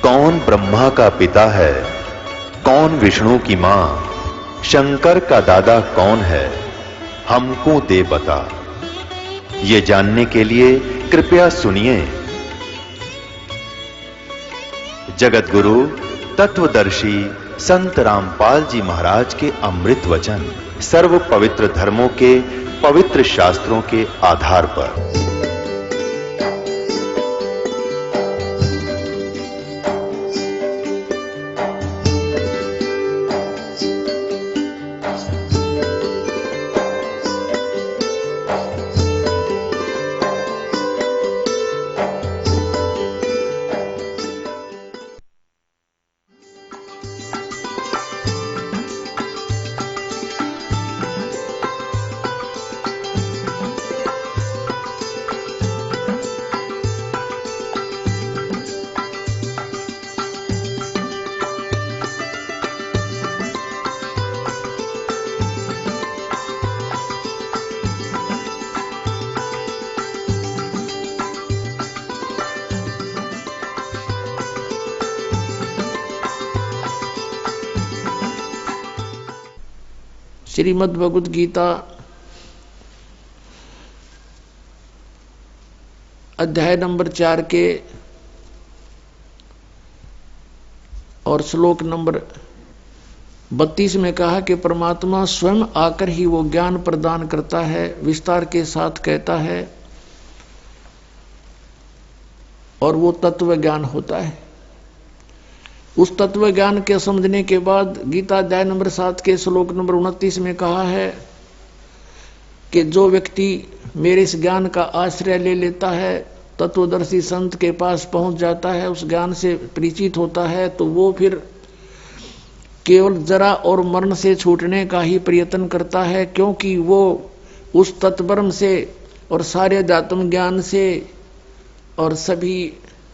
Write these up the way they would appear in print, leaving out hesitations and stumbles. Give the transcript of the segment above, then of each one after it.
कौन ब्रह्मा का पिता है, कौन विष्णु की मां, शंकर का दादा कौन है, हमको दे बता। ये जानने के लिए कृपया सुनिए। जगत गुरु तत्वदर्शी संत रामपाल जी महाराज के अमृत वचन सर्व पवित्र धर्मों के पवित्र शास्त्रों के आधार पर। श्रीमद् भगवद गीता अध्याय नंबर 4 के और श्लोक नंबर 32 में कहा कि परमात्मा स्वयं आकर ही वो ज्ञान प्रदान करता है, विस्तार के साथ कहता है और वो तत्व ज्ञान होता है। उस तत्व ज्ञान के समझने के बाद गीता अध्याय नंबर 7 के श्लोक नंबर 29 में कहा है कि जो व्यक्ति मेरे इस ज्ञान का आश्रय ले लेता है, तत्वदर्शी संत के पास पहुंच जाता है, उस ज्ञान से परिचित होता है, तो वो फिर केवल जरा और मरण से छूटने का ही प्रयत्न करता है, क्योंकि वो उस तत्ब्रह्म से और सारे अध्यात्म ज्ञान से और सभी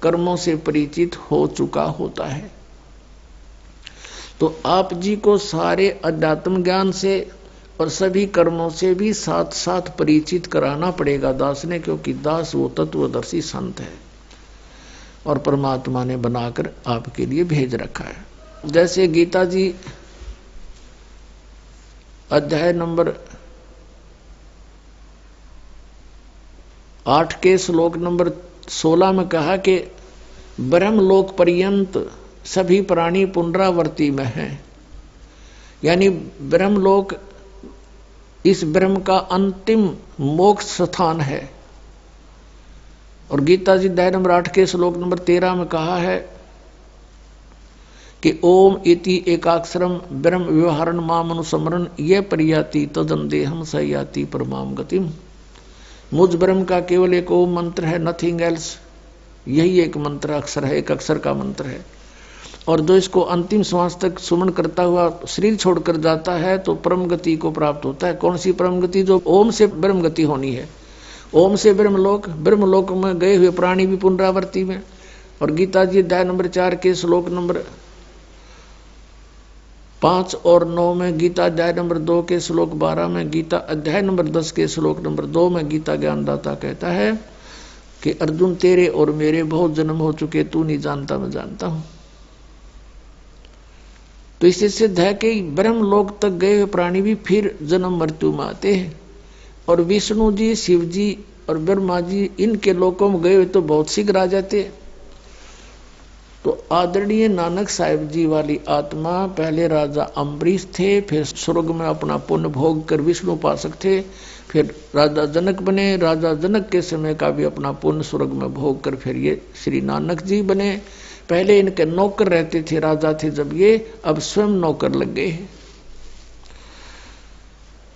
कर्मों से परिचित हो चुका होता है। तो आप जी को सारे अध्यात्म ज्ञान से और सभी कर्मों से भी साथ साथ परिचित कराना पड़ेगा दास ने, क्योंकि दास वो तत्वदर्शी संत है और परमात्मा ने बनाकर आपके लिए भेज रखा है। जैसे गीता जी अध्याय नंबर 8 के श्लोक नंबर 16 में कहा कि ब्रह्मलोक पर्यंत सभी प्राणी पुनरावर्ती में हैं, यानी ब्रह्मलोक इस ब्रह्म का अंतिम मोक्ष स्थान है। और गीता जी अध्याय नंबर 8 के श्लोक नंबर 13 में कहा है कि ओम इति एकाक्षरम ब्रह्म व्यवहारण माम अनुसमरण ये परियाति तदंदेहम सयाति परमाम गतिम। मुझ ब्रह्म का केवल एक ओम मंत्र है, नथिंग एल्स। यही एक मंत्र अक्षर है, एक अक्षर का मंत्र है। और जो इसको अंतिम श्वास तक सुमन करता हुआ शरीर छोड़कर जाता है तो परम गति को प्राप्त होता है। कौन सी परम गति? जो ओम से ब्रह्म गति होनी है। ओम से ब्रह्मलोक, ब्रह्मलोक में गए हुए प्राणी भी पुनरावर्ती में। और गीता जी अध्याय नंबर 4 के श्लोक नंबर 5 और 9 में, गीता अध्याय नंबर 2 के श्लोक 12 में, गीता अध्याय नंबर 10 के श्लोक नंबर 2 में गीता ज्ञानदाता कहता है कि अर्जुन तेरे और मेरे बहुत जन्म हो चुके, तू नहीं जानता मैं जानता हूं। तो इससे सिद्ध है कि ब्रह्मलोक तक गए हुए प्राणी भी फिर जन्म मृत्यु में आते हैं। और विष्णु जी, शिव जी और ब्रह्मा जी इनके लोकों में गए हुए तो बहुत शीघ्र आ जाते। तो आदरणीय नानक साहिब जी वाली आत्मा पहले राजा अम्बरीश थे, फिर स्वर्ग में अपना पुण्य भोग कर विष्णु उपासक थे, फिर राजा जनक बने। राजा जनक के समय का भी अपना पुण्य स्वर्ग में भोग कर फिर ये श्री नानक जी बने। पहले इनके नौकर रहते थे, राजा थे जब ये, अब स्वयं नौकर लग गए हैं।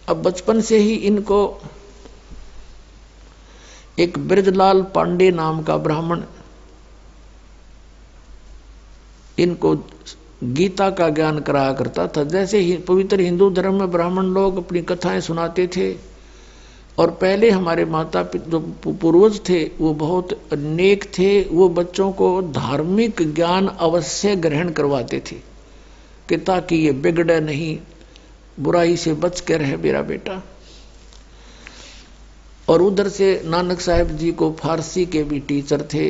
अब बचपन से ही इनको एक ब्रजलाल पांडे नाम का ब्राह्मण इनको गीता का ज्ञान कराया करता था। जैसे ही पवित्र हिंदू धर्म में ब्राह्मण लोग अपनी कथाएं सुनाते थे, और पहले हमारे माता जो पूर्वज थे वो बहुत नेक थे, वो बच्चों को धार्मिक ज्ञान अवश्य ग्रहण करवाते थे कि ताकि ये बिगड़े नहीं, बुराई से बच के रहे मेरा बेटा। और उधर से नानक साहिब जी को फारसी के भी टीचर थे,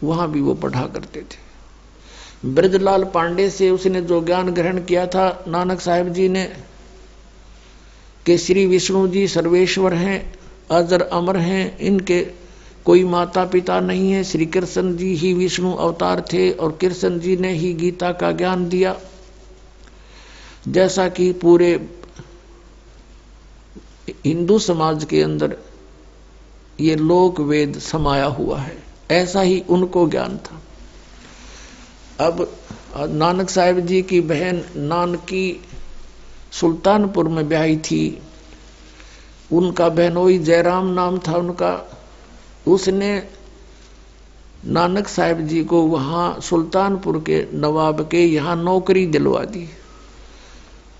वहां भी वो पढ़ा करते थे। ब्रजलाल पांडे से उसने जो ज्ञान ग्रहण किया था नानक साहिब जी ने कि श्री विष्णु जी सर्वेश्वर हैं, अजर अमर हैं, इनके कोई माता पिता नहीं है, श्री कृष्ण जी ही विष्णु अवतार थे और कृष्ण जी ने ही गीता का ज्ञान दिया, जैसा कि पूरे हिंदू समाज के अंदर ये लोक वेद समाया हुआ है, ऐसा ही उनको ज्ञान था। अब नानक साहिब जी की बहन नानकी सुल्तानपुर में ब्याही थी, उनका बहनोई जयराम नाम था उनका। उसने नानक साहिब जी को वहां सुल्तानपुर के नवाब के यहाँ नौकरी दिलवा दी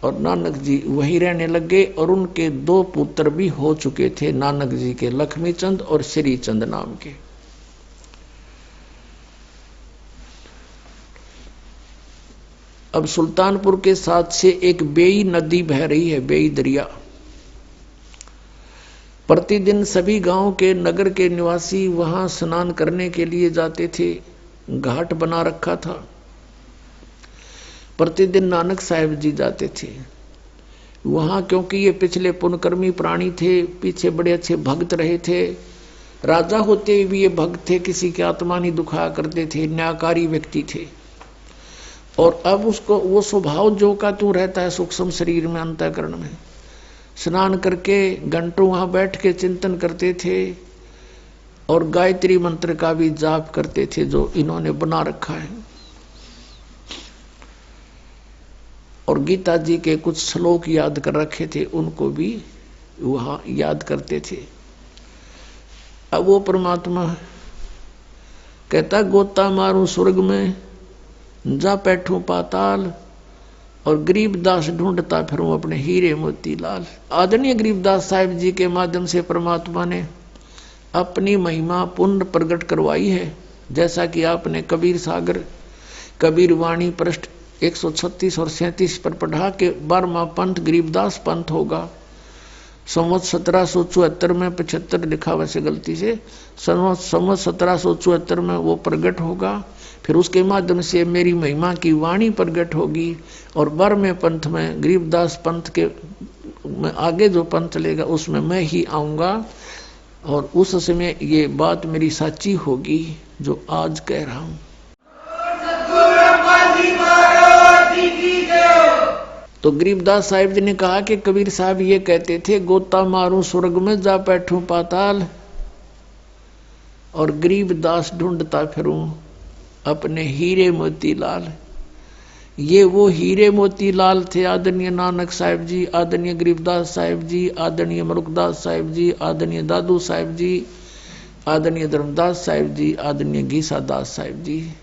और नानक जी वहीं रहने लग गए और उनके 2 पुत्र भी हो चुके थे नानक जी के, लक्ष्मीचंद और श्रीचंद नाम के। अब सुल्तानपुर के साथ से एक बेई नदी बह रही है, बेई दरिया। प्रतिदिन सभी गांव के नगर के निवासी वहां स्नान करने के लिए जाते थे, घाट बना रखा था। प्रतिदिन नानक साहिब जी जाते थे वहां, क्योंकि ये पिछले पुण्यकर्मी प्राणी थे, पीछे बड़े अच्छे भक्त रहे थे, राजा होते हुए भी ये भक्त थे, किसी की आत्मा नहीं दुखाया करते थे, न्यायकारी व्यक्ति थे। और अब उसको वो स्वभाव जो का तू रहता है सूक्ष्म शरीर में, अंतःकरण में, स्नान करके घंटों वहां बैठ के चिंतन करते थे और गायत्री मंत्र का भी जाप करते थे जो इन्होंने बना रखा है, और गीता जी के कुछ श्लोक याद कर रखे थे, उनको भी वहां याद करते थे। अब वो परमात्मा कहता गोता मारूं स्वर्ग में, जा बैठूं पाताल, और गरीबदास ढूंढता फिरूं अपने हीरे मोती लाल। आदरणीय गरीबदास साहिब जी के माध्यम से परमात्मा ने अपनी महिमा पुण्य प्रकट करवाई है, जैसा कि आपने कबीर सागर कबीर वाणी पृष्ठ 136 और 37 पर पढ़ा के 12वां पंथ गरीबदास पंथ होगा। संवत 1774 में 75 लिखा, वैसे गलती से संवत 1774 में वो प्रकट होगा। फिर उसके माध्यम से मेरी महिमा की वाणी प्रकट होगी और 12वें पंथ में गरीबदास पंथ के में आगे जो पंथ चलेगा उसमें मैं ही आऊंगा, और उस समय ये बात मेरी सच्ची होगी जो आज कह रहा हूं। तो गरीबदास साहिब जी ने कहा कि कबीर साहब ये कहते थे गोता मारूं स्वर्ग में, जा बैठूं पाताल, और गरीबदास ढूंढता फिरूं अपने हीरे मोती लाल। ये वो हीरे मोती लाल थे आदरणीय नानक साहिब जी, आदरणीय गरीबदास साहिब जी, आदरणीय मलुकदास साहिब जी, आदरणीय दादू साहिब जी, आदरणीय धर्मदास साहिब जी, आदरणीय गीसा दास साहिब जी,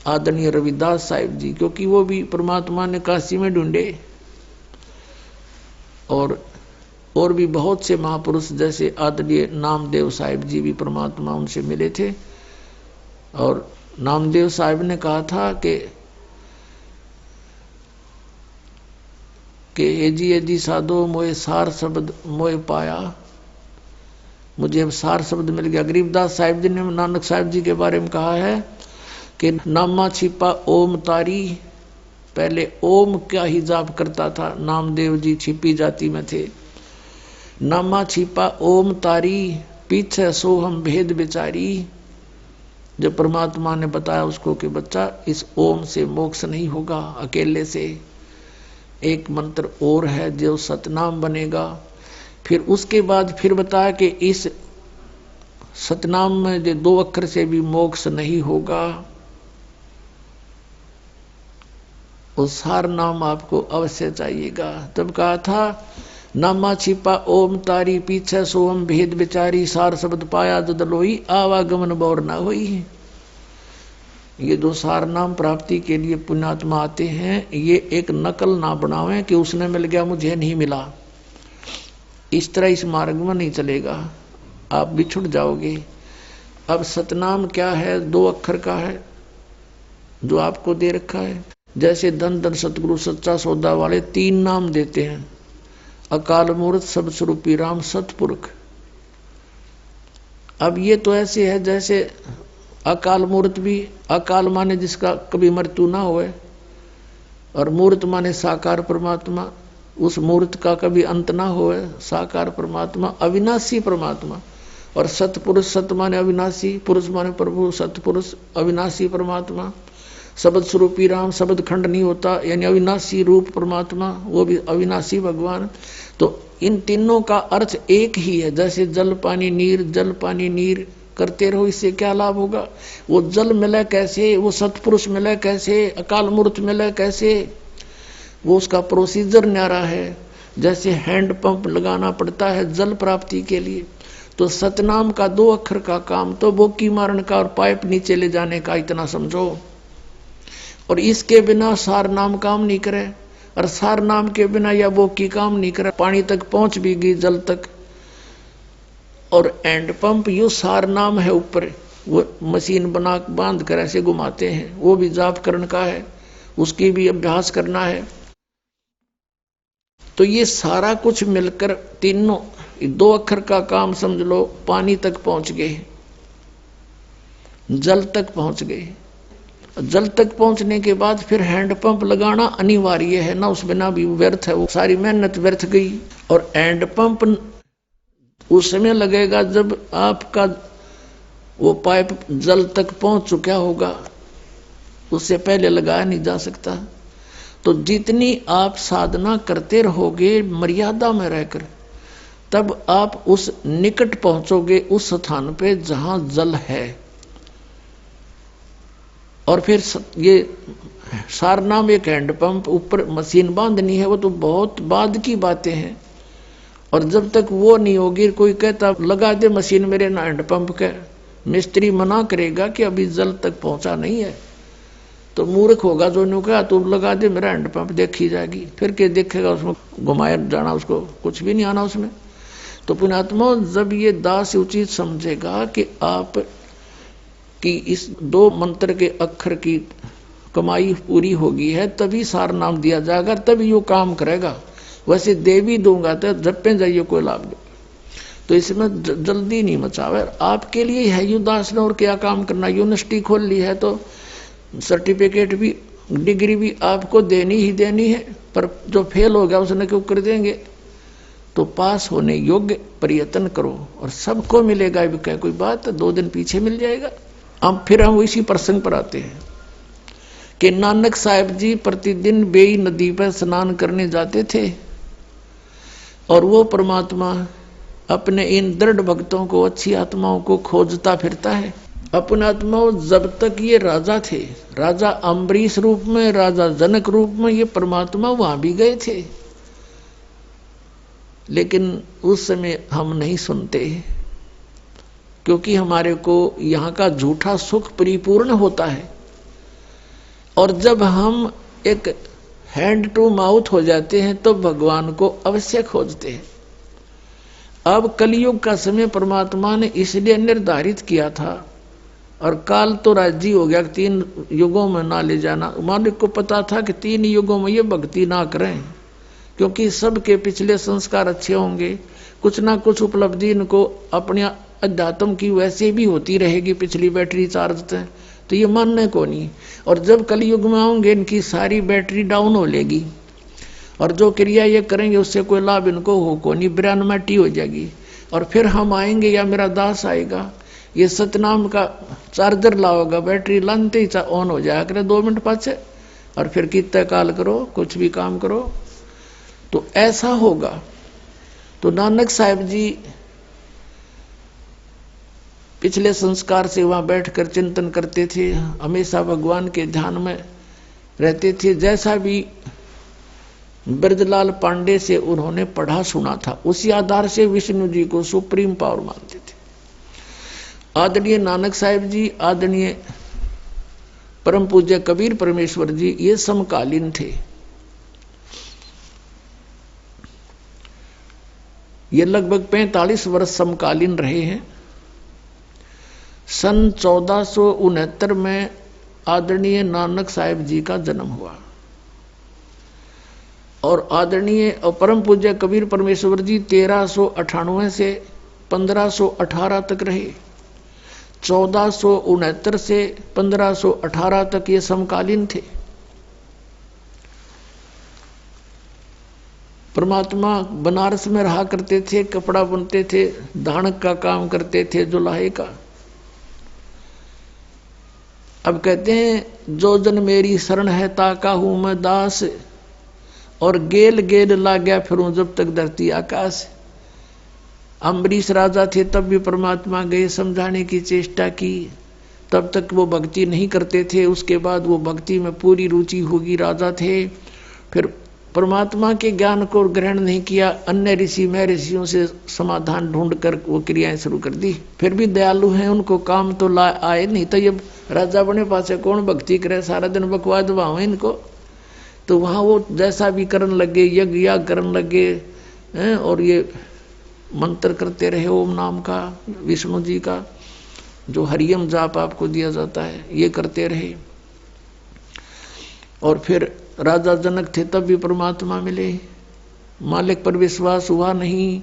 आदरणीय रविदास साहिब जी, क्योंकि वो भी परमात्मा ने काशी में ढूंढे। और भी बहुत से महापुरुष जैसे आदरणीय नामदेव साहिब जी भी परमात्मा उनसे मिले थे। और नामदेव साहिब ने कहा था कि एजी साधो मोए सार शब्द मोए पाया, मुझे अब सार शब्द मिल गया। गरीबदास साहिब जी ने नानक साहिब जी के बारे में कहा है कि नामा छिपा ओम तारी, पहले ओम क्या ही जाप करता था नामदेव जी, छिपी जाति में थे। नामा छिपा ओम तारी, पीछे सो हम भेद बेचारी। जब परमात्मा ने बताया उसको कि बच्चा इस ओम से मोक्ष नहीं होगा अकेले से, एक मंत्र और है जो सतनाम बनेगा। फिर उसके बाद फिर बताया कि इस सतनाम में जो 2 अक्षर से भी मोक्ष नहीं होगा, उस सार नाम आपको अवश्य चाहिएगा। तब कहा था नामा छिपा ओम तारी, पीछे सोम भेद बिचारी, सार शब्द पाया जद लोई, आवागमन बौर ना होई। ये 2 सार नाम प्राप्ति के लिए पुण्यात्मा आते हैं, ये एक नकल ना बनावें कि उसने मिल गया मुझे नहीं मिला। इस तरह इस मार्ग में नहीं चलेगा, आप बिछुड़ जाओगे। अब सतनाम क्या है? 2 अक्षर का है जो आपको दे रखा है। जैसे धन धन सतगुरु सच्चा सौदा वाले 3 नाम देते हैं, अकाल मूर्त सब स्वरूपी राम सतपुरुष। अब ये तो ऐसे है जैसे अकाल मूर्त भी, अकाल माने जिसका कभी मृत्यु ना होए, और मूर्त माने साकार परमात्मा, उस मूर्त का कभी अंत ना होए, साकार परमात्मा, अविनाशी परमात्मा। और सतपुरुष, सत माने अविनाशी, पुरुष माने प्रभु, सतपुरुष अविनाशी परमात्मा। शब्द स्वरूपी राम, शब्द खंड नहीं होता, यानी अविनाशी रूप परमात्मा, वो भी अविनाशी भगवान। तो इन तीनों का अर्थ एक ही है। जैसे जल पानी नीर, जल पानी नीर करते रहो, इससे क्या लाभ होगा? वो जल मिले कैसे, वो सतपुरुष मिले कैसे, अकाल मूर्त मिले कैसे, वो उसका प्रोसीजर न्यारा है। जैसे हैंड पंप लगाना पड़ता है जल प्राप्ति के लिए, तो सतनाम का 2 अक्षर का काम तो बोकी मारन का और पाइप नीचे ले जाने का, इतना समझो। और इसके बिना सार नाम काम नहीं करे, और सार नाम के बिना या बोकी काम नहीं करे। पानी तक पहुंच भी गई, जल तक, और एंड पंप यू सार नाम है ऊपर, वो मशीन बना बांध कर ऐसे घुमाते हैं, वो भी जाप करने का है, उसकी भी अभ्यास करना है। तो ये सारा कुछ मिलकर तीनों 2 अक्षर का काम समझ लो। पानी तक पहुंच गए, जल तक पहुंच गए, जल तक पहुंचने के बाद फिर हैंड पंप लगाना अनिवार्य है ना, उस बिना भी व्यर्थ है, वो सारी मेहनत व्यर्थ गई। और हैंड पंप उस समय लगेगा जब आपका वो पाइप जल तक पहुंच चुका होगा, उससे पहले लगाया नहीं जा सकता। तो जितनी आप साधना करते रहोगे मर्यादा में रहकर, तब आप उस निकट पहुंचोगे, उस स्थान पे जहां जल है। और फिर ये सारनाम एक हैंडपंप, ऊपर मशीन बांधनी है, वो तो बहुत बाद की बातें हैं। और जब तक वो नहीं होगी, कोई कहता लगा दे मशीन मेरे ना हैंडपंप के, मिस्त्री मना करेगा कि अभी जल तक पहुंचा नहीं है, तो मूर्ख होगा जो ने कहा तो लगा दे मेरा हैंडपंप, देखी जाएगी। फिर क्या देखेगा, उसमें घुमाया जाना, उसको कुछ भी नहीं आना उसमें। तो पुण्यात्मा, जब ये दास उचित समझेगा कि आप कि इस 2 मंत्र के अक्षर की कमाई पूरी होगी है, तभी सार नाम दिया जाएगा, तभी वो काम करेगा। वैसे दे भी दूंगा तो जब पे जाइए कोई लाभ नहीं। तो इसमें जल्दी नहीं मचावे, आपके लिए है यू दास ने और क्या काम करना। यूनिवर्सिटी खोल ली है तो सर्टिफिकेट भी, डिग्री भी आपको देनी ही देनी है, पर जो फेल हो गया उसने क्यों कर देंगे। तो पास होने योग्य प्रयत्न करो और सबको मिलेगा। भी क्या कोई बात, 2 दिन पीछे मिल जाएगा। अब फिर हम इसी प्रसंग पर आते हैं कि नानक साहब जी प्रतिदिन बेई नदी पर स्नान करने जाते थे, और वो परमात्मा अपने इन दृढ़ भक्तों को, अच्छी आत्माओं को खोजता फिरता है। अपने आत्माओं, जब तक ये राजा थे, राजा अम्बरीश रूप में, राजा जनक रूप में, ये परमात्मा वहां भी गए थे, लेकिन उस समय हम नहीं सुनते, क्योंकि हमारे को यहाँ का झूठा सुख परिपूर्ण होता है। और जब हम एक हैंड टू माउथ हो जाते हैं तो भगवान को अवश्य खोजते हैं। अब कलयुग का समय परमात्मा ने इसलिए निर्धारित किया था, और काल तो राजी हो गया 3 युगों में ना ले जाना। मालिक को पता था कि 3 युगों में ये भक्ति ना करें, क्योंकि सबके पिछले संस्कार अच्छे होंगे, कुछ ना कुछ उपलब्धि इनको अपने अध्यात्म की वैसे भी होती रहेगी, पिछली बैटरी चार्ज थे, तो ये मानने को नहीं। और जब कलयुग में आऊंगे इनकी सारी बैटरी डाउन हो लेगी, और जो क्रिया ये करेंगे उससे कोई लाभ इनको हो को नहीं, ब्रह्मटी हो जाएगी। और फिर हम आएंगे या मेरा दास आएगा, ये सतनाम का चार्जर लाओगा, बैटरी लानते ही ऑन हो जाया करे 2 मिनट पाछे, और फिर कितना काल करो, कुछ भी काम करो, तो ऐसा होगा। तो नानक साहब जी पिछले संस्कार से वहां बैठकर चिंतन करते थे, हमेशा भगवान के ध्यान में रहते थे। जैसा भी ब्रजलाल पांडे से उन्होंने पढ़ा सुना था, उसी आधार से विष्णु जी को सुप्रीम पावर मानते थे। आदरणीय नानक साहब जी, आदरणीय परम पूज्य कबीर परमेश्वर जी, ये समकालीन थे। ये लगभग 45 वर्ष समकालीन रहे हैं। सन 1469 में आदरणीय नानक साहब जी का जन्म हुआ, और आदरणीय और परम पूज्य कबीर परमेश्वर जी 1398 से 1518 तक रहे। 1469 से 1518 तक ये समकालीन थे। परमात्मा बनारस में रहा करते थे, कपड़ा बुनते थे, धानक का काम करते थे, जुलाहे का। अब कहते हैं जो जन मेरी शरण है ताका हूं मैं दास, और गेल गेल ला गया फिरूं जब तक धरती आकाश। अम्बरीश राजा थे तब भी परमात्मा गए, समझाने की चेष्टा की, तब तक वो भक्ति नहीं करते थे। उसके बाद वो भक्ति में पूरी रुचि होगी, राजा थे। फिर परमात्मा के ज्ञान को ग्रहण नहीं किया, अन्य ऋषि में ऋषियों से समाधान ढूंढ कर वो क्रियाएं शुरू कर दी। फिर भी दयालु हैं, उनको काम तो ला आए नहीं, तो ये राजा बने पासे कौन भक्ति करे, सारा दिन बकवाद भाव इनको। तो वहां वो जैसा भी करने लगे, यज्ञ याग करने लगे हैं, और ये मंत्र करते रहे ओम नाम का, विष्णु जी का जो हरियम जाप आपको दिया जाता है, ये करते रहे। और फिर राजा जनक थे तब भी परमात्मा मिले, मालिक पर विश्वास हुआ नहीं,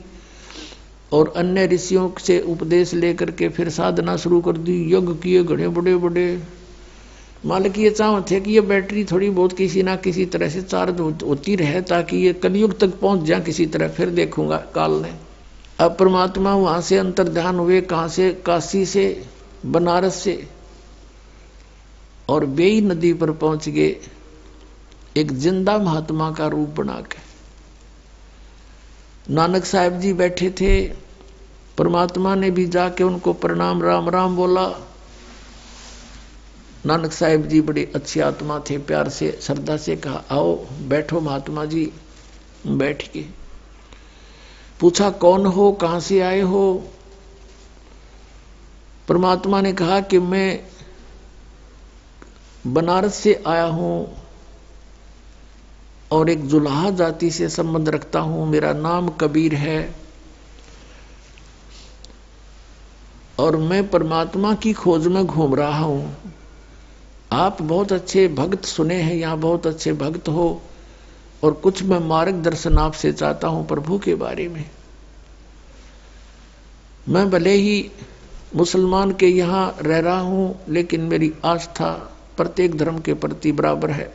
और अन्य ऋषियों से उपदेश लेकर के फिर साधना शुरू कर दी, यज्ञ किए घड़े बड़े बड़े। मालिक ये चाहते थे कि ये बैटरी थोड़ी बहुत किसी ना किसी तरह से चार्ज होती रहे, ताकि ये कलयुग तक पहुंच जाए किसी तरह, फिर देखूंगा काल ने। अब परमात्मा वहां से अंतर्ध्यान हुए, कहां से, काशी से, बनारस से, और बेई नदी पर पहुंच गए, एक जिंदा महात्मा का रूप बना के। नानक साहब जी बैठे थे, परमात्मा ने भी जाके उनको प्रणाम राम राम बोला। नानक साहब जी बड़े अच्छी आत्मा थे, प्यार से श्रद्धा से कहा आओ बैठो महात्मा जी। बैठ के पूछा कौन हो, कहां से आए हो। परमात्मा ने कहा कि मैं बनारस से आया हूं और एक जुलाहा जाति से संबंध रखता हूं, मेरा नाम कबीर है, और मैं परमात्मा की खोज में घूम रहा हूं। आप बहुत अच्छे भक्त सुने हैं, यहाँ बहुत अच्छे भक्त हो, और कुछ मैं मार्गदर्शन आपसे चाहता हूं प्रभु के बारे में। मैं भले ही मुसलमान के यहाँ रह रहा हूं, लेकिन मेरी आस्था प्रत्येक धर्म के प्रति बराबर है।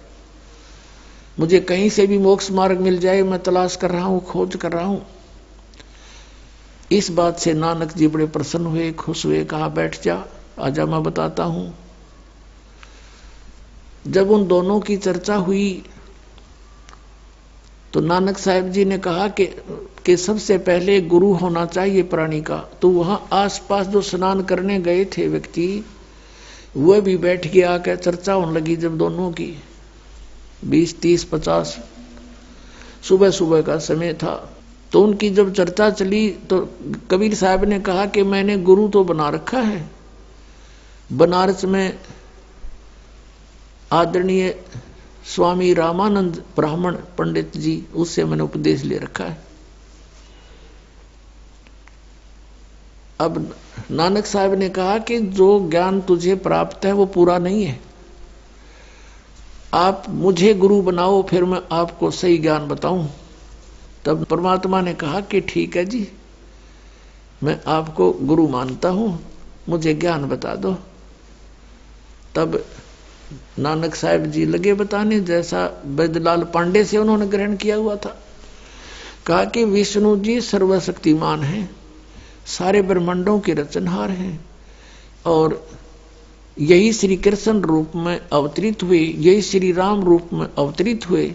मुझे कहीं से भी मोक्ष मार्ग मिल जाए, मैं तलाश कर रहा हूं, खोज कर रहा हूं। इस बात से नानक जी बड़े प्रसन्न हुए, खुश हुए, कहा बैठ जा, आजा मैं बताता हूं। जब उन दोनों की चर्चा हुई तो नानक साहब जी ने कहा कि सबसे पहले गुरु होना चाहिए प्राणी का। तो वहां आसपास जो स्नान करने गए थे व्यक्ति, वह भी बैठ के आकर चर्चा होने लगी। जब दोनों की 20, 30, 50 सुबह सुबह का समय था, तो उनकी जब चर्चा चली तो कबीर साहब ने कहा कि मैंने गुरु तो बना रखा है, बनारस में आदरणीय स्वामी रामानंद ब्राह्मण पंडित जी, उससे मैंने उपदेश ले रखा है। अब नानक साहब ने कहा कि जो ज्ञान तुझे प्राप्त है वो पूरा नहीं है, आप मुझे गुरु बनाओ, फिर मैं आपको सही ज्ञान बताऊं। तब परमात्मा ने कहा कि ठीक है जी, मैं आपको गुरु मानता हूं, मुझे ज्ञान बता दो। तब नानक साहब जी लगे बताने, जैसा बैदलाल पांडे से उन्होंने ग्रहण किया हुआ था। कहा कि विष्णु जी सर्वशक्तिमान हैं, सारे ब्रह्मांडों के रचनहार हैं, और यही श्री कृष्ण रूप में अवतरित हुए, यही श्री राम रूप में अवतरित हुए,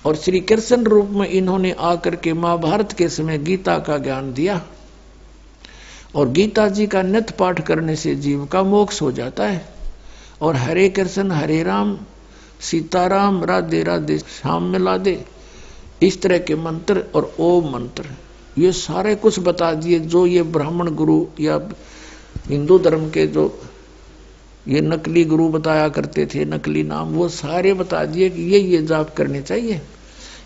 और श्री कृष्ण रूप में इन्होंने आकर के महाभारत के समय गीता का ज्ञान दिया, और गीता जी का नित्य पाठ करने से जीव का मोक्ष हो जाता है। और हरे कृष्ण हरे राम सीताराम राधे राधे श्याम मिला दे, इस तरह के मंत्र और ओम मंत्र, ये सारे कुछ बता दिए। जो ये ब्राह्मण गुरु या हिंदू धर्म के जो ये नकली गुरु बताया करते थे, नकली नाम, वो सारे बता दिए कि ये जाप करने चाहिए,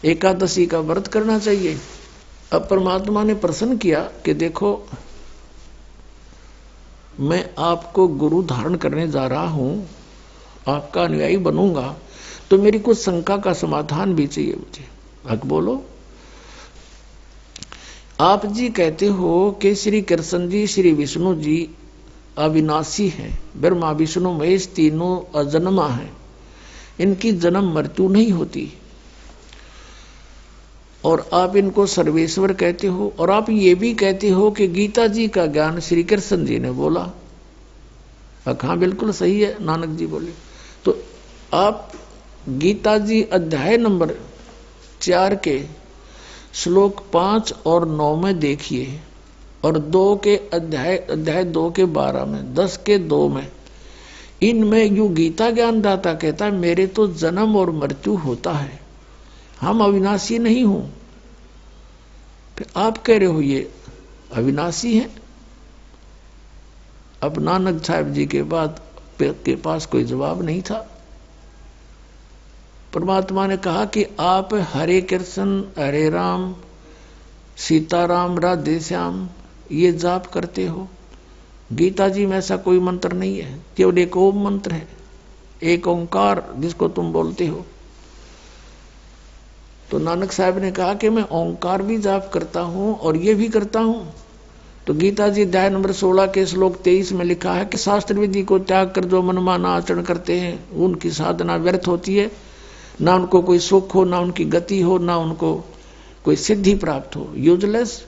एकादशी का व्रत करना चाहिए। अब परमात्मा ने प्रश्न किया कि देखो, मैं आपको गुरु धारण करने जा रहा हूं, आपका अनुयायी बनूंगा, तो मेरी कुछ शंका का समाधान भी चाहिए मुझे। हक बोलो। आप जी कहते हो कि श्री कृष्ण जी, श्री विष्णु जी अविनाशी हैं। ब्रह्मा विष्णु महेश तीनों अजन्मा हैं, इनकी जन्म मृत्यु नहीं होती। और आप इनको सर्वेश्वर कहते हो, और आप ये भी कहते हो कि गीता जी का ज्ञान श्री कृष्ण जी ने बोला। हाँ बिल्कुल सही है, नानक जी बोले। तो आप गीता जी अध्याय नंबर 4 के श्लोक 5 और 9 में देखिए, और 2 के अध्याय 2 के 12 में, 10 के 2 में, इनमें यू गीता ज्ञानदाता कहता है मेरे तो जन्म और मृत्यु होता है, हम अविनाशी नहीं हूं। फिर आप कह रहे हो ये अविनाशी है। अब नानक साहब जी के बाद के पास कोई जवाब नहीं था। परमात्मा ने कहा कि आप हरे कृष्ण हरे राम सीताराम राधे श्याम ये जाप करते हो। गीता जी में ऐसा कोई मंत्र नहीं है, केवल एक ओम मंत्र है, एक ओंकार जिसको तुम बोलते हो। तो नानक साहब ने कहा कि मैं ओंकार भी जाप करता हूं और ये भी करता हूं। तो गीता जी अध्याय नंबर 16 के श्लोक 23 में लिखा है कि शास्त्र विधि को त्याग कर जो मनमाना आचरण करते हैं उनकी साधना व्यर्थ होती है, ना उनको कोई सुख हो, ना उनकी गति हो, ना उनको कोई सिद्धि प्राप्त हो, यूजलेस।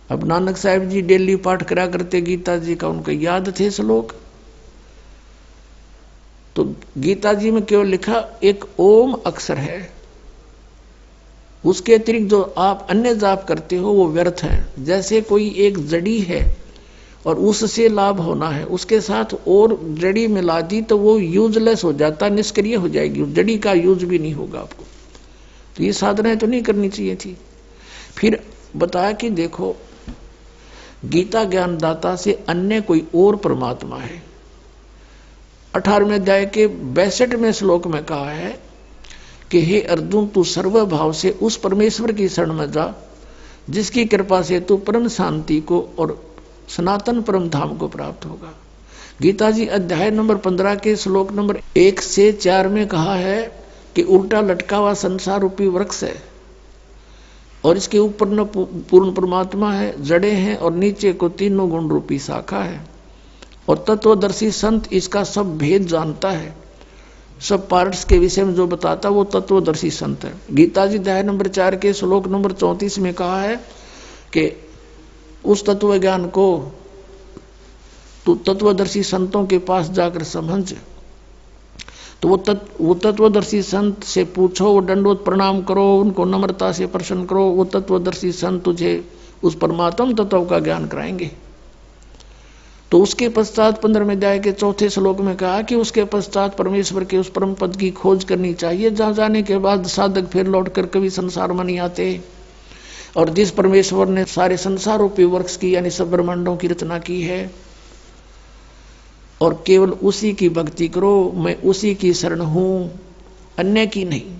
अब नानक साहब जी डेली पाठ करा करते गीता जी का, उनको याद थे श्लोक। तो गीता जी में केवल लिखा एक ओम अक्षर है, उसके अतिरिक्त जो आप अन्य जाप करते हो वो व्यर्थ है। जैसे कोई एक जड़ी है और उससे लाभ होना है, उसके साथ और जड़ी मिला दी तो वो यूजलेस हो जाता, निष्क्रिय हो जाएगी, जड़ी का यूज भी नहीं होगा आपको। तो ये साधनाएं तो नहीं करनी चाहिए थी। फिर बताया कि देखो गीता ज्ञानदाता से अन्य कोई और परमात्मा है। 18वें अध्याय के 62वें श्लोक में कहा है कि हे अर्जुन तू सर्व भाव से उस परमेश्वर की शरण में जा जिसकी कृपा से तू परम शांति को और सनातन परम धाम को प्राप्त होगा। गीता जी अध्याय नंबर 15 के श्लोक नंबर 1 से 4 में कहा है कि उल्टा लटका हुआ संसार रूपी वृक्ष है और इसके ऊपर न पूर्ण परमात्मा है, जड़े हैं, और नीचे को तीनों गुण रूपी शाखा है। और तत्वदर्शी संत इसका सब भेद जानता है, सब पार्ट्स के विषय में जो बताता वो तत्वदर्शी संत है। गीता जी अध्याय नंबर 4 के श्लोक नंबर 34 में कहा है कि उस तत्व ज्ञान को तू तत्वदर्शी संतों के पास जाकर समझ। तो वो तत्वदर्शी संत से पूछो, वो दंडवत प्रणाम करो, उनको नम्रता से प्रसन्न करो, वो तत्वदर्शी संत तुझे उस परमात्म तत्व का ज्ञान कराएंगे। तो उसके पश्चात 15वें अध्याय के 4थे श्लोक में कहा कि उसके पश्चात परमेश्वर के उस परम पद की खोज करनी चाहिए जहां जाने के बाद साधक फिर लौटकर कभी संसार में नहीं आते। और जिस परमेश्वर ने सारे संसार रूपी वृक्ष की यानी सब ब्रह्मांडों की रचना की है, और केवल उसी की भक्ति करो, मैं उसी की शरण हूं, अन्य की नहीं।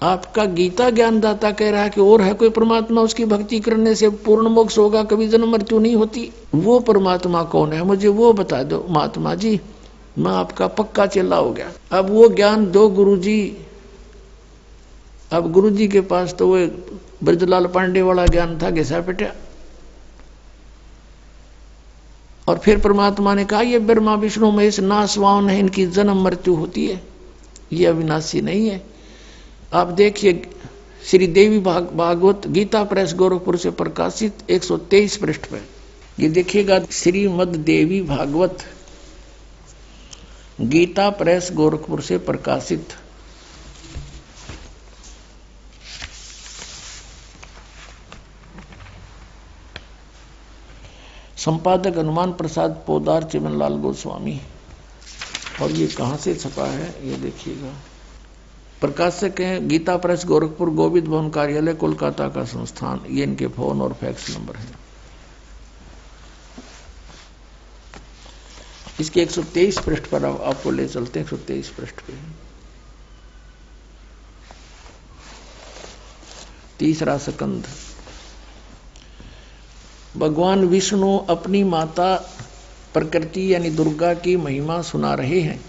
आपका गीता ज्ञानदाता कह रहा है कि और है कोई परमात्मा, उसकी भक्ति करने से पूर्ण मोक्ष होगा, कभी जन्म मृत्यु नहीं होती। वो परमात्मा कौन है मुझे वो बता दो महात्मा जी, मैं आपका पक्का चेला हो गया। अब वो ज्ञान दो गुरुजी। अब गुरुजी के पास तो वो ब्रजलाल पांडे वाला ज्ञान था, घिसा पिटा। और फिर परमात्मा ने कहा ये ब्रह्मा विष्णु महेश नासवान है, इनकी जन्म मृत्यु होती है, ये अविनाशी नहीं है। आप देखिए श्री देवी भागवत गीता प्रेस गोरखपुर से प्रकाशित 123 पृष्ठ पे ये देखिएगा, श्रीमद देवी भागवत गीता प्रेस गोरखपुर से प्रकाशित। संपादक हनुमान प्रसाद पोदार चिमनलाल गोस्वामी। और ये कहाँ से छपा है ये देखिएगा। प्रकाशक हैं गीता प्रेस गोरखपुर, गोविंद भवन कार्यालय कोलकाता का संस्थान। ये इनके फोन और फैक्स नंबर है। इसके 123 पृष्ठ पर आपको ले चलते हैं। 123 पृष्ठ पे तीसरा स्कंध। भगवान विष्णु अपनी माता प्रकृति यानी दुर्गा की महिमा सुना रहे हैं।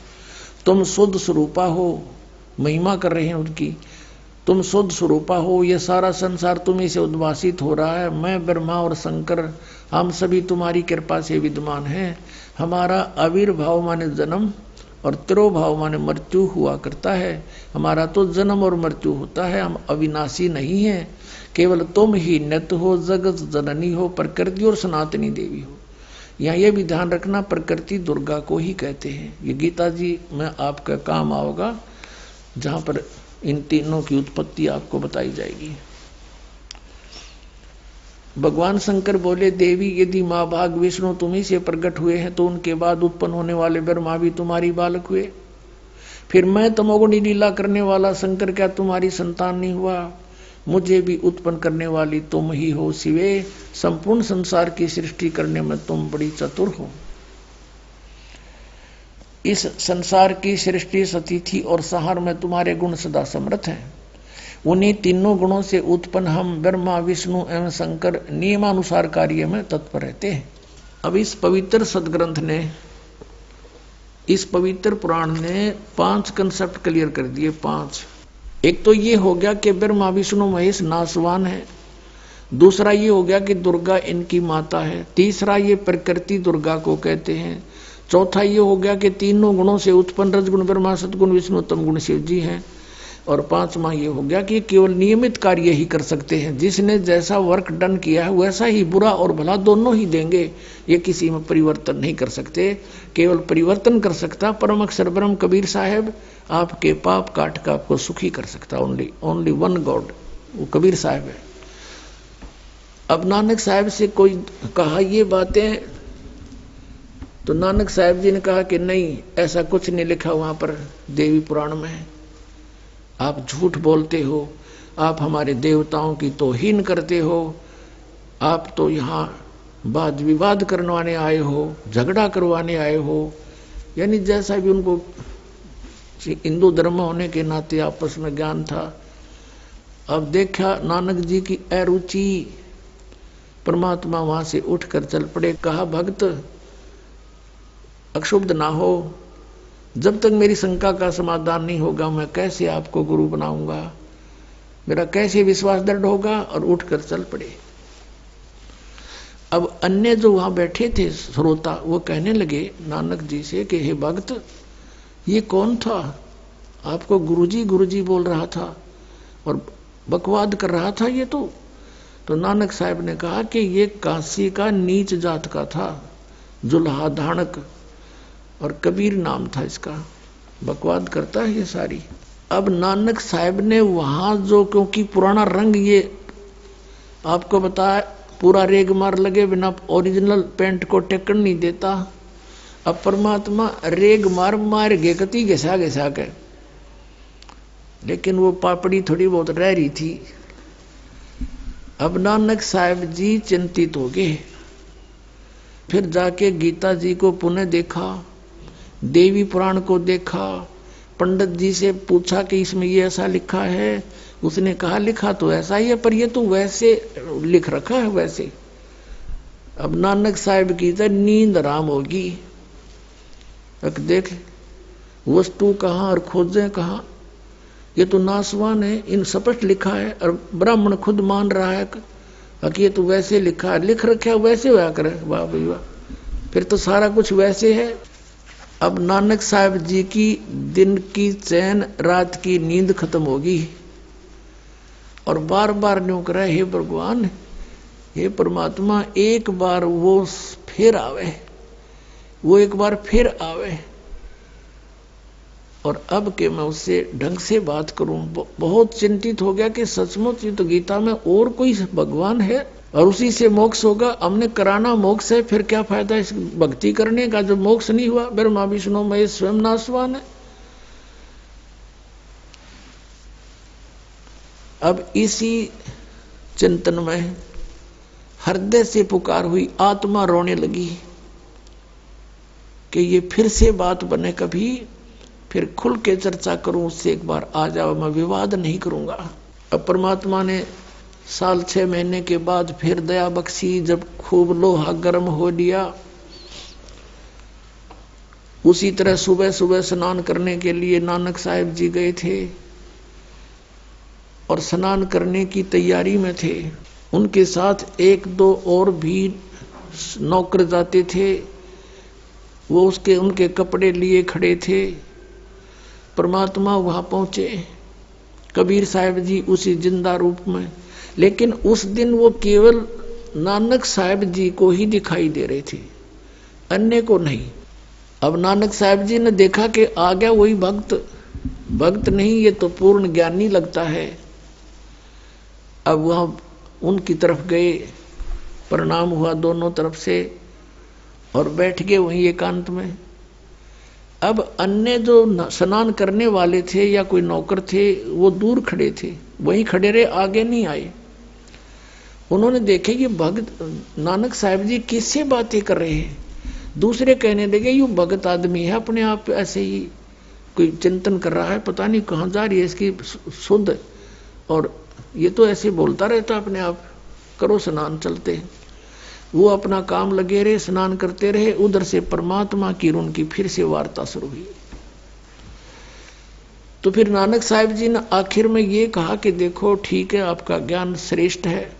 तुम शुद्ध स्वरूपा हो, महिमा कर रहे हैं उनकी। तुम शुद्ध स्वरूपा हो, ये सारा संसार तुम्ही से उद्भासित हो रहा है। मैं ब्रह्मा और शंकर हम सभी तुम्हारी कृपा से विद्यमान हैं। हमारा आविर्भाव माने जन्म और तिरोभाव माने मृत्यु हुआ करता है। हमारा तो जन्म और मृत्यु होता है, हम अविनाशी नहीं हैं। केवल तुम ही नित्य हो, जगत जननी हो, प्रकृति और सनातनी देवी हो। यहाँ ये भी ध्यान रखना, प्रकृति दुर्गा को ही कहते हैं। ये गीता जी में आपका काम आओगा, जहाँ पर इन तीनों की उत्पत्ति आपको बताई जाएगी। भगवान शंकर बोले, देवी यदि माँ भाग विष्णु तुम्ही से प्रकट हुए हैं, तो उनके बाद उत्पन्न होने वाले ब्रह्मा भी तुम्हारी बालक हुए। फिर मैं तमोगुणी लीला करने वाला शंकर क्या तुम्हारी संतान नहीं हुआ? मुझे भी उत्पन्न करने वाली तुम ही हो शिवे। संपूर्ण संसार की सृष्टि करने में तुम बड़ी चतुर हो। इस संसार की सृष्टि सतिथि और संहार में तुम्हारे गुण सदा समर्थ हैं। उन्हीं तीनों गुणों से उत्पन्न हम ब्रह्मा विष्णु एवं शंकर नियमानुसार कार्य में तत्पर रहते हैं। अब इस पवित्र सदग्रंथ ने, इस पवित्र पुराण ने 5 कंसेप्ट क्लियर कर दिए। 5। एक तो ये हो गया कि ब्रह्मा विष्णु महेश नासवान है। दूसरा ये हो गया कि दुर्गा इनकी माता है। तीसरा ये प्रकृति दुर्गा को कहते हैं। चौथा ये हो गया कि तीनों गुणों से उत्पन्न रजगुण ब्रह्मा, सतगुण विष्णु, तम गुण शिव जी हैं। और 5वां ये हो गया कि केवल नियमित कार्य ही कर सकते हैं। जिसने जैसा वर्क डन किया है वैसा ही बुरा और भला दोनों ही देंगे। ये किसी में परिवर्तन नहीं कर सकते। केवल परिवर्तन कर सकता परम अक्षर ब्रह्म कबीर साहब, आपके पाप काट का आपको सुखी कर सकता। ओनली वन गॉड, वो कबीर साहब है। अब नानक साहब से कोई कहा ये बातें, तो नानक साहब जी ने कहा कि नहीं, ऐसा कुछ नहीं लिखा वहां पर देवी पुराण में। आप झूठ बोलते हो, आप हमारे देवताओं की तौहीन करते हो, आप तो यहाँ वाद विवाद करवाने आए हो, झगड़ा करवाने आए हो। यानी जैसा भी उनको हिंदू धर्म होने के नाते आपस में ज्ञान था। अब देखा नानक जी की अरुचि, परमात्मा वहां से उठकर चल पड़े। कहा, भक्त अक्षुब्ध ना हो, जब तक मेरी शंका का समाधान नहीं होगा मैं कैसे आपको गुरु बनाऊंगा, मेरा कैसे विश्वास दृढ़ होगा। और उठकर चल पड़े। अब अन्य जो वहां बैठे थे श्रोता, वो कहने लगे नानक जी से कि हे भक्त, ये कौन था? आपको गुरुजी गुरुजी बोल रहा था और बकवाद कर रहा था ये तो नानक साहब ने कहा कि ये काशी का नीच जात का था, जुल्हा धानक, और कबीर नाम था इसका। बकवाद करता है ये सारी। अब नानक साहब ने वहां जो, क्योंकि पुराना रंग ये आपको बताया, पूरा रेग मार लगे बिना ओरिजिनल पेंट को टेकन नहीं देता। अब परमात्मा रेग मार मार गे कति घिसा घिसा के, लेकिन वो पापड़ी थोड़ी बहुत रह रही थी। अब नानक साहब जी चिंतित हो गए। फिर जाके गीता जी को पुनः देखा, देवी पुराण को देखा, पंडित जी से पूछा कि इसमें ये ऐसा लिखा है। उसने कहा लिखा तो ऐसा ही है, पर ये तो वैसे लिख रखा है वैसे। अब नानक साहब की तो नींद आराम होगी। देख वस्तु कहाँ और खोजें कहाँ, ये तो नासवान है, इन स्पष्ट लिखा है। और ब्राह्मण खुद मान रहा है कि ये तो वैसे लिखा है, लिख रखा है वैसे होया करे। वाह भाई वाह, फिर तो सारा कुछ वैसे है। अब नानक साहब जी की दिन की चैन, रात की नींद खत्म होगी और बार बार न्यों करे, हे भगवान, हे परमात्मा, एक बार वो फिर आवे, वो एक बार फिर आवे और अब के मैं उससे ढंग से बात करूं। बहुत चिंतित हो गया कि सचमुच ये तो गीता में और कोई भगवान है और उसी से मोक्ष होगा। हमने कराना मोक्ष है, फिर क्या फायदा इस भक्ति करने का जब मोक्ष नहीं हुआ। ब्रह्मा विष्णु महेश स्वयं नासवान है। अब इसी चिंतन में हृदय से पुकार हुई, आत्मा रोने लगी कि ये फिर से बात बने, कभी फिर खुल के चर्चा करूं उससे, एक बार आ जाओ, मैं विवाद नहीं करूंगा। अब परमात्मा ने 6 महीने के बाद फिर दया बख्शी, जब खूब लोहा गर्म हो लिया। उसी तरह सुबह सुबह स्नान करने के लिए नानक साहब जी गए थे। और स्नान करने की तैयारी में थे। उनके साथ एक दो और भी नौकर जाते थे, वो उनके कपड़े लिए खड़े थे। परमात्मा वहां पहुंचे, कबीर साहब जी उसी जिंदा रूप में। लेकिन उस दिन वो केवल नानक साहब जी को ही दिखाई दे रहे थे, अन्य को नहीं। अब नानक साहब जी ने देखा कि आ गया वही भक्त नहीं, ये तो पूर्ण ज्ञानी लगता है। अब वहां उनकी तरफ गए, प्रणाम हुआ दोनों तरफ से और बैठ गए वहीं एकांत में। अब अन्य जो स्नान करने वाले थे या कोई नौकर थे वो दूर खड़े थे, वहीं खड़े रहे, आगे नहीं आए। उन्होंने देखे ये भक्त नानक साहब जी किससे बातें कर रहे हैं। दूसरे कहने लगे ये भगत आदमी है, अपने आप ऐसे ही कोई चिंतन कर रहा है, पता नहीं कहाँ जा रही है इसकी सुध, और ये तो ऐसे बोलता रहता अपने आप, करो स्नान चलते। वो अपना काम लगे रहे, स्नान करते रहे। उधर से परमात्मा की उनकी फिर से वार्ता शुरू हुई। तो फिर नानक साहब जी ने आखिर में ये कहा कि देखो ठीक है, आपका ज्ञान श्रेष्ठ है,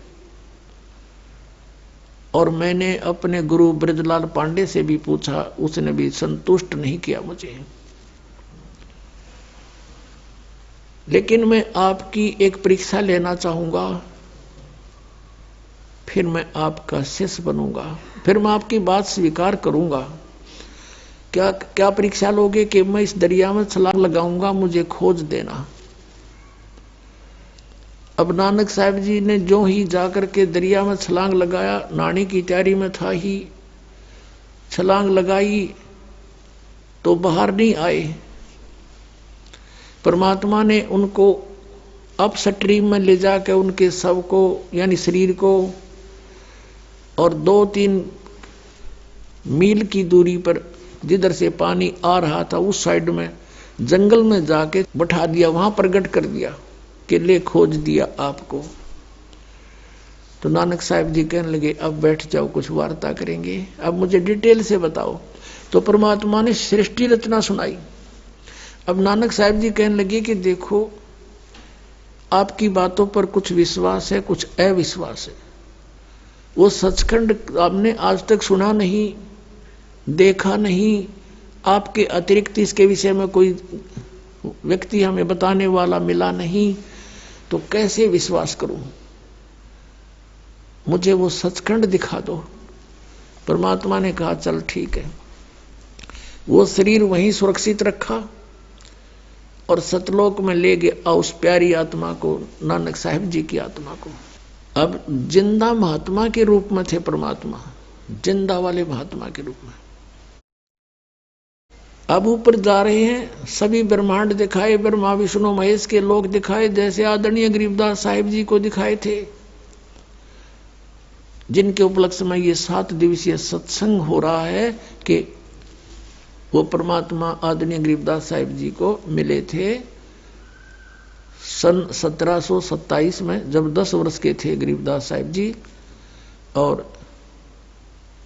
और मैंने अपने गुरु ब्रजलाल पांडे से भी पूछा, उसने भी संतुष्ट नहीं किया मुझे। लेकिन मैं आपकी एक परीक्षा लेना चाहूंगा, फिर मैं आपका शिष्य बनूंगा, फिर मैं आपकी बात स्वीकार करूंगा। क्या परीक्षा लोगे? कि मैं इस दरिया में छलांग लगाऊंगा, मुझे खोज देना। अब नानक साहब जी ने जो ही जाकर के दरिया में छलांग लगाया, नहाने की तैयारी में था ही, छलांग लगाई तो बाहर नहीं आए। परमात्मा ने उनको अप स्ट्रीम में ले जाकर उनके शव को यानी शरीर को और 2-3 मील की दूरी पर जिधर से पानी आ रहा था उस साइड में जंगल में जाके बैठा दिया, वहां प्रकट कर दिया कि ले खोज दिया आपको। तो नानक साहब जी कहने लगे अब बैठ जाओ, कुछ वार्ता करेंगे, अब मुझे डिटेल से बताओ। तो परमात्मा ने सृष्टि रचना सुनाई। अब नानक साहब जी कहने लगे कि देखो आपकी बातों पर कुछ विश्वास है, कुछ अविश्वास है। वो सचखंड आपने आज तक सुना नहीं, देखा नहीं, आपके अतिरिक्त इसके विषय में कोई व्यक्ति हमें बताने वाला मिला नहीं, तो कैसे विश्वास करूं? मुझे वो सचखंड दिखा दो। परमात्मा ने कहा चल ठीक है। वो शरीर वहीं सुरक्षित रखा और सतलोक में ले गया उस प्यारी आत्मा को, नानक साहब जी की आत्मा को। अब जिंदा महात्मा के रूप में थे परमात्मा, जिंदा वाले महात्मा के रूप में। अब ऊपर जा रहे हैं, सभी ब्रह्मांड दिखाए, ब्रह्मा विष्णु महेश के लोग दिखाए, जैसे आदरणीय गरीबदास साहिब जी को दिखाए थे, जिनके उपलक्ष्य में ये 7 दिवसीय सत्संग हो रहा है कि वो परमात्मा आदरणीय गरीबदास साहिब जी को मिले थे सन 1727 में, जब 10 वर्ष के थे गरीबदास साहिब जी। और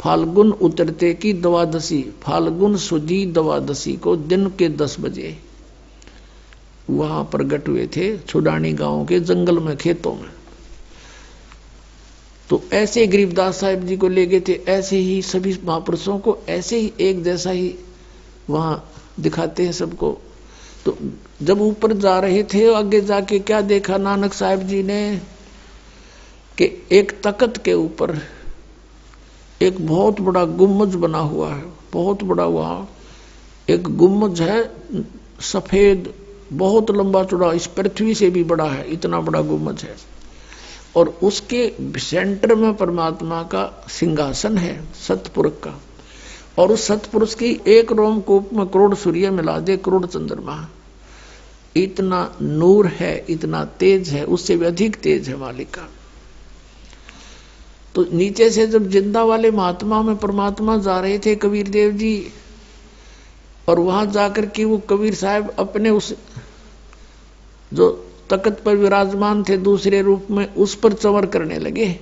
फाल्गुन उतरते की द्वादशी, फाल्गुन सुदी द्वादशी को दिन के 10 बजे वहां प्रकट हुए थे, छुडानी गांव के जंगल में, खेतों में। तो ऐसे गरीबदास साहिब जी को ले गए थे, ऐसे ही सभी महापुरुषों को ऐसे ही एक जैसा ही वहां दिखाते हैं सबको। तो जब ऊपर जा रहे थे, आगे जाके क्या देखा नानक साहब जी ने कि एक तख्त के ऊपर एक बहुत बड़ा गुम्बज बना हुआ है, बहुत बड़ा। वहां एक गुम्बज है सफेद, बहुत लंबा चौड़ा, इस पृथ्वी से भी बड़ा है, इतना बड़ा गुम्बज है। और उसके सेंटर में परमात्मा का सिंहासन है सतपुरुष का, और उस सतपुरुष की एक रोमकूप में करोड़ सूर्य मिला दे, करोड़ चंद्रमा। इतना नूर है, इतना तेज है, उससे भी अधिक तेज है मालिक का। तो नीचे से जब जिंदा वाले महात्मा में परमात्मा जा रहे थे कबीर देव जी, और वहां जाकर के वो कबीर साहब अपने उस जो तख्त पर विराजमान थे दूसरे रूप में, उस पर चंवर करने लगे।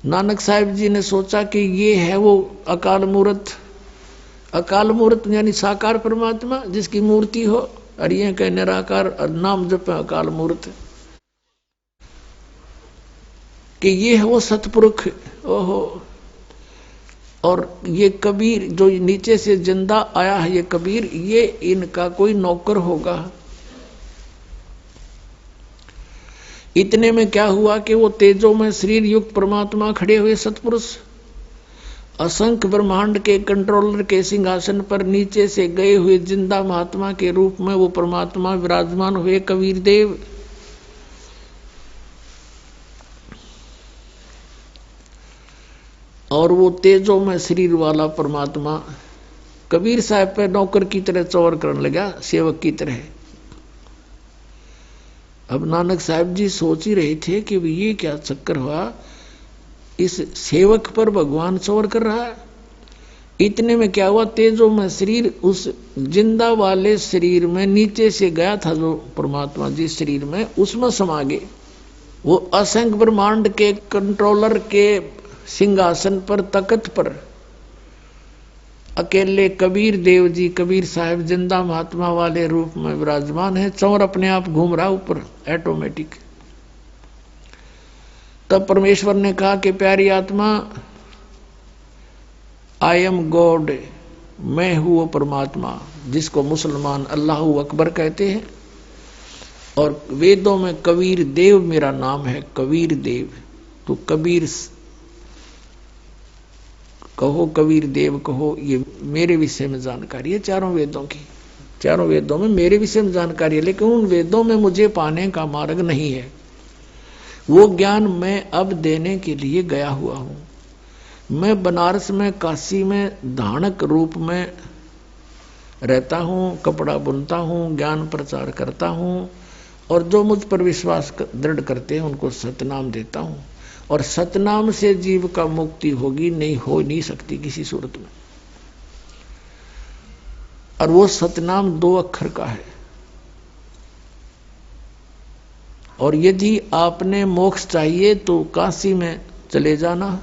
नानक साहब जी ने सोचा कि ये है वो अकाल मूर्त, अकाल मूर्त यानी साकार परमात्मा जिसकी मूर्ति हो, और ये कह निराकार नाम जप अकाल मूर्त, कि ये है वो सतपुरुष। ओहो, और ये कबीर जो नीचे से जिंदा आया है, ये कबीर, ये इनका कोई नौकर होगा। इतने में क्या हुआ कि वो तेजो में शरीर युक्त परमात्मा खड़े हुए सतपुरुष असंख्य ब्रह्मांड के कंट्रोलर के सिंहासन पर नीचे से गए हुए जिंदा महात्मा के रूप में वो परमात्मा विराजमान हुए कबीर देव। और वो तेजो में शरीर वाला परमात्मा कबीर साहब पे नौकर की तरह चौर करने लगा, सेवक की तरह। अब नानक साहब जी सोच ही रहे थे कि ये क्या चक्कर हुआ, इस सेवक पर भगवान चौर कर रहा है। इतने में क्या हुआ, तेजो में शरीर उस जिंदा वाले शरीर में नीचे से गया था जो परमात्मा जिस शरीर में, उसमें समा गए। वो असंख्य ब्रह्मांड के कंट्रोलर के सिंहासन पर, तख्त पर अकेले कबीर देव जी, कबीर साहब जिंदा महात्मा वाले रूप में विराजमान है। चौर अपने आप घूम रहा ऊपर ऑटोमेटिक। तब परमेश्वर ने कहा कि प्यारी आत्मा, आई एम गॉड, मैं हूं वो परमात्मा जिसको मुसलमान अल्लाह अकबर कहते हैं। और वेदों में कबीर देव मेरा नाम है, कबीर देव। तो कबीर कहो, कबीर देव कहो, ये मेरे विषय में जानकारी है चारों वेदों की। चारों वेदों में मेरे विषय में जानकारी है, लेकिन उन वेदों में मुझे पाने का मार्ग नहीं है। वो ज्ञान मैं अब देने के लिए गया हुआ हूं। मैं बनारस में, काशी में धानक रूप में रहता हूं, कपड़ा बुनता हूं, ज्ञान प्रचार करता हूं, और जो मुझ पर विश्वास दृढ़ करते हैं उनको सतनाम देता हूं। और सतनाम से जीव का मुक्ति होगी, नहीं हो नहीं सकती किसी सूरत में। और वो सतनाम 2 अक्षर का है। और यदि आपने मोक्ष चाहिए तो काशी में चले जाना,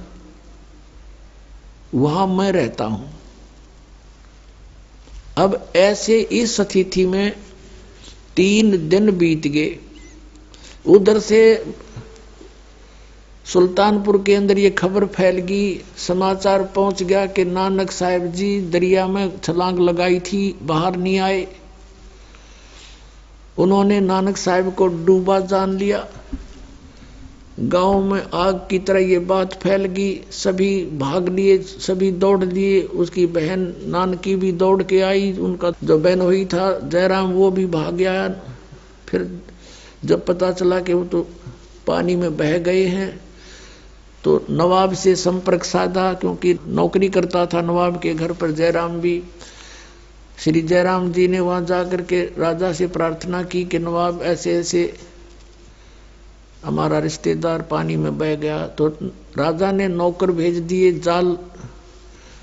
वहां मैं रहता हूं। अब ऐसे इस स्थिति में 3 दिन बीत गए। उधर से सुल्तानपुर के अंदर ये खबर फैल गई, समाचार पहुंच गया कि नानक साहब जी दरिया में छलांग लगाई थी, बाहर नहीं आए। उन्होंने नानक साहब को डूबा जान लिया। गांव में आग की तरह ये बात फैल गई, सभी भाग लिए, सभी दौड़ लिए। उसकी बहन नानकी भी दौड़ के आई, उनका जो बहन हुई था जयराम वो भी भाग गया। फिर जब पता चला कि वो तो पानी में बह गए हैं, तो नवाब से संपर्क साधा, क्योंकि नौकरी करता था नवाब के घर पर जयराम भी। श्री जयराम जी ने वहां जाकर के राजा से प्रार्थना की कि नवाब ऐसे ऐसे हमारा रिश्तेदार पानी में बह गया। तो राजा ने नौकर भेज दिए, जाल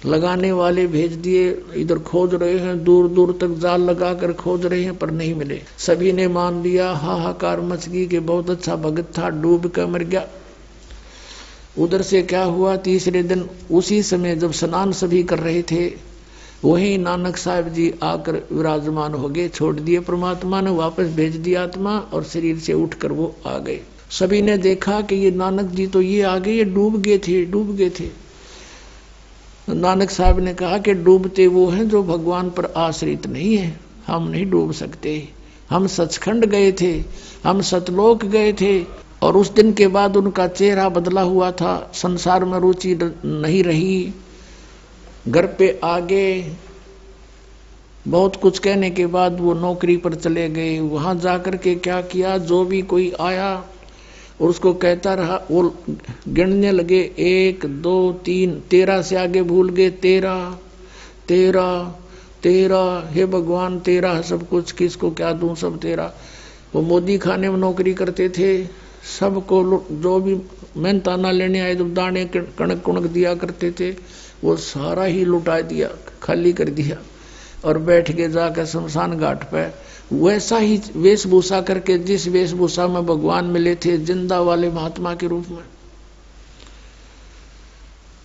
लगाने वाले भेज दिए, इधर खोज रहे हैं, दूर दूर तक जाल लगा कर खोज रहे हैं, पर नहीं मिले। सभी ने मान लिया, हाहाकार मच गई कि बहुत अच्छा भगत था, डूब कर मर गया। उधर से क्या हुआ, तीसरे दिन उसी समय जब स्नान सभी कर रहे थे, वही नानक साहब जी आकर विराजमान हो गए। छोड़ दिए परमात्मा ने, वापस भेज दिया आत्मा, और शरीर से उठकर वो आ गए। सभी ने देखा कि ये नानक जी तो ये आ गए, ये डूब गए थे। नानक साहब ने कहा कि डूबते वो हैं जो भगवान पर आश्रित नहीं है, हम नहीं डूब सकते। हम सचखंड गए थे, हम सतलोक गए थे। और उस दिन के बाद उनका चेहरा बदला हुआ था, संसार में रुचि नहीं रही, घर पे आ गए। बहुत कुछ कहने के बाद वो नौकरी पर चले गए। वहां जाकर के क्या किया, जो भी कोई आया और उसको कहता रहा, वो गिनने लगे, 1 2 3, 13 से आगे भूल गए। 13 13 13, हे भगवान 13 सब कुछ, किसको क्या दूं, सब 13। वो मोदी खाने में नौकरी करते थे, सबको जो भी मेहनताना लेने आए तो दाने कणक कुणक दिया करते थे, वो सारा ही लुटा दिया, खाली कर दिया। और बैठ के जाकर शमशान घाट पे वैसा ही वेशभूषा करके, जिस वेशभूषा में भगवान मिले थे जिंदा वाले महात्मा के रूप में।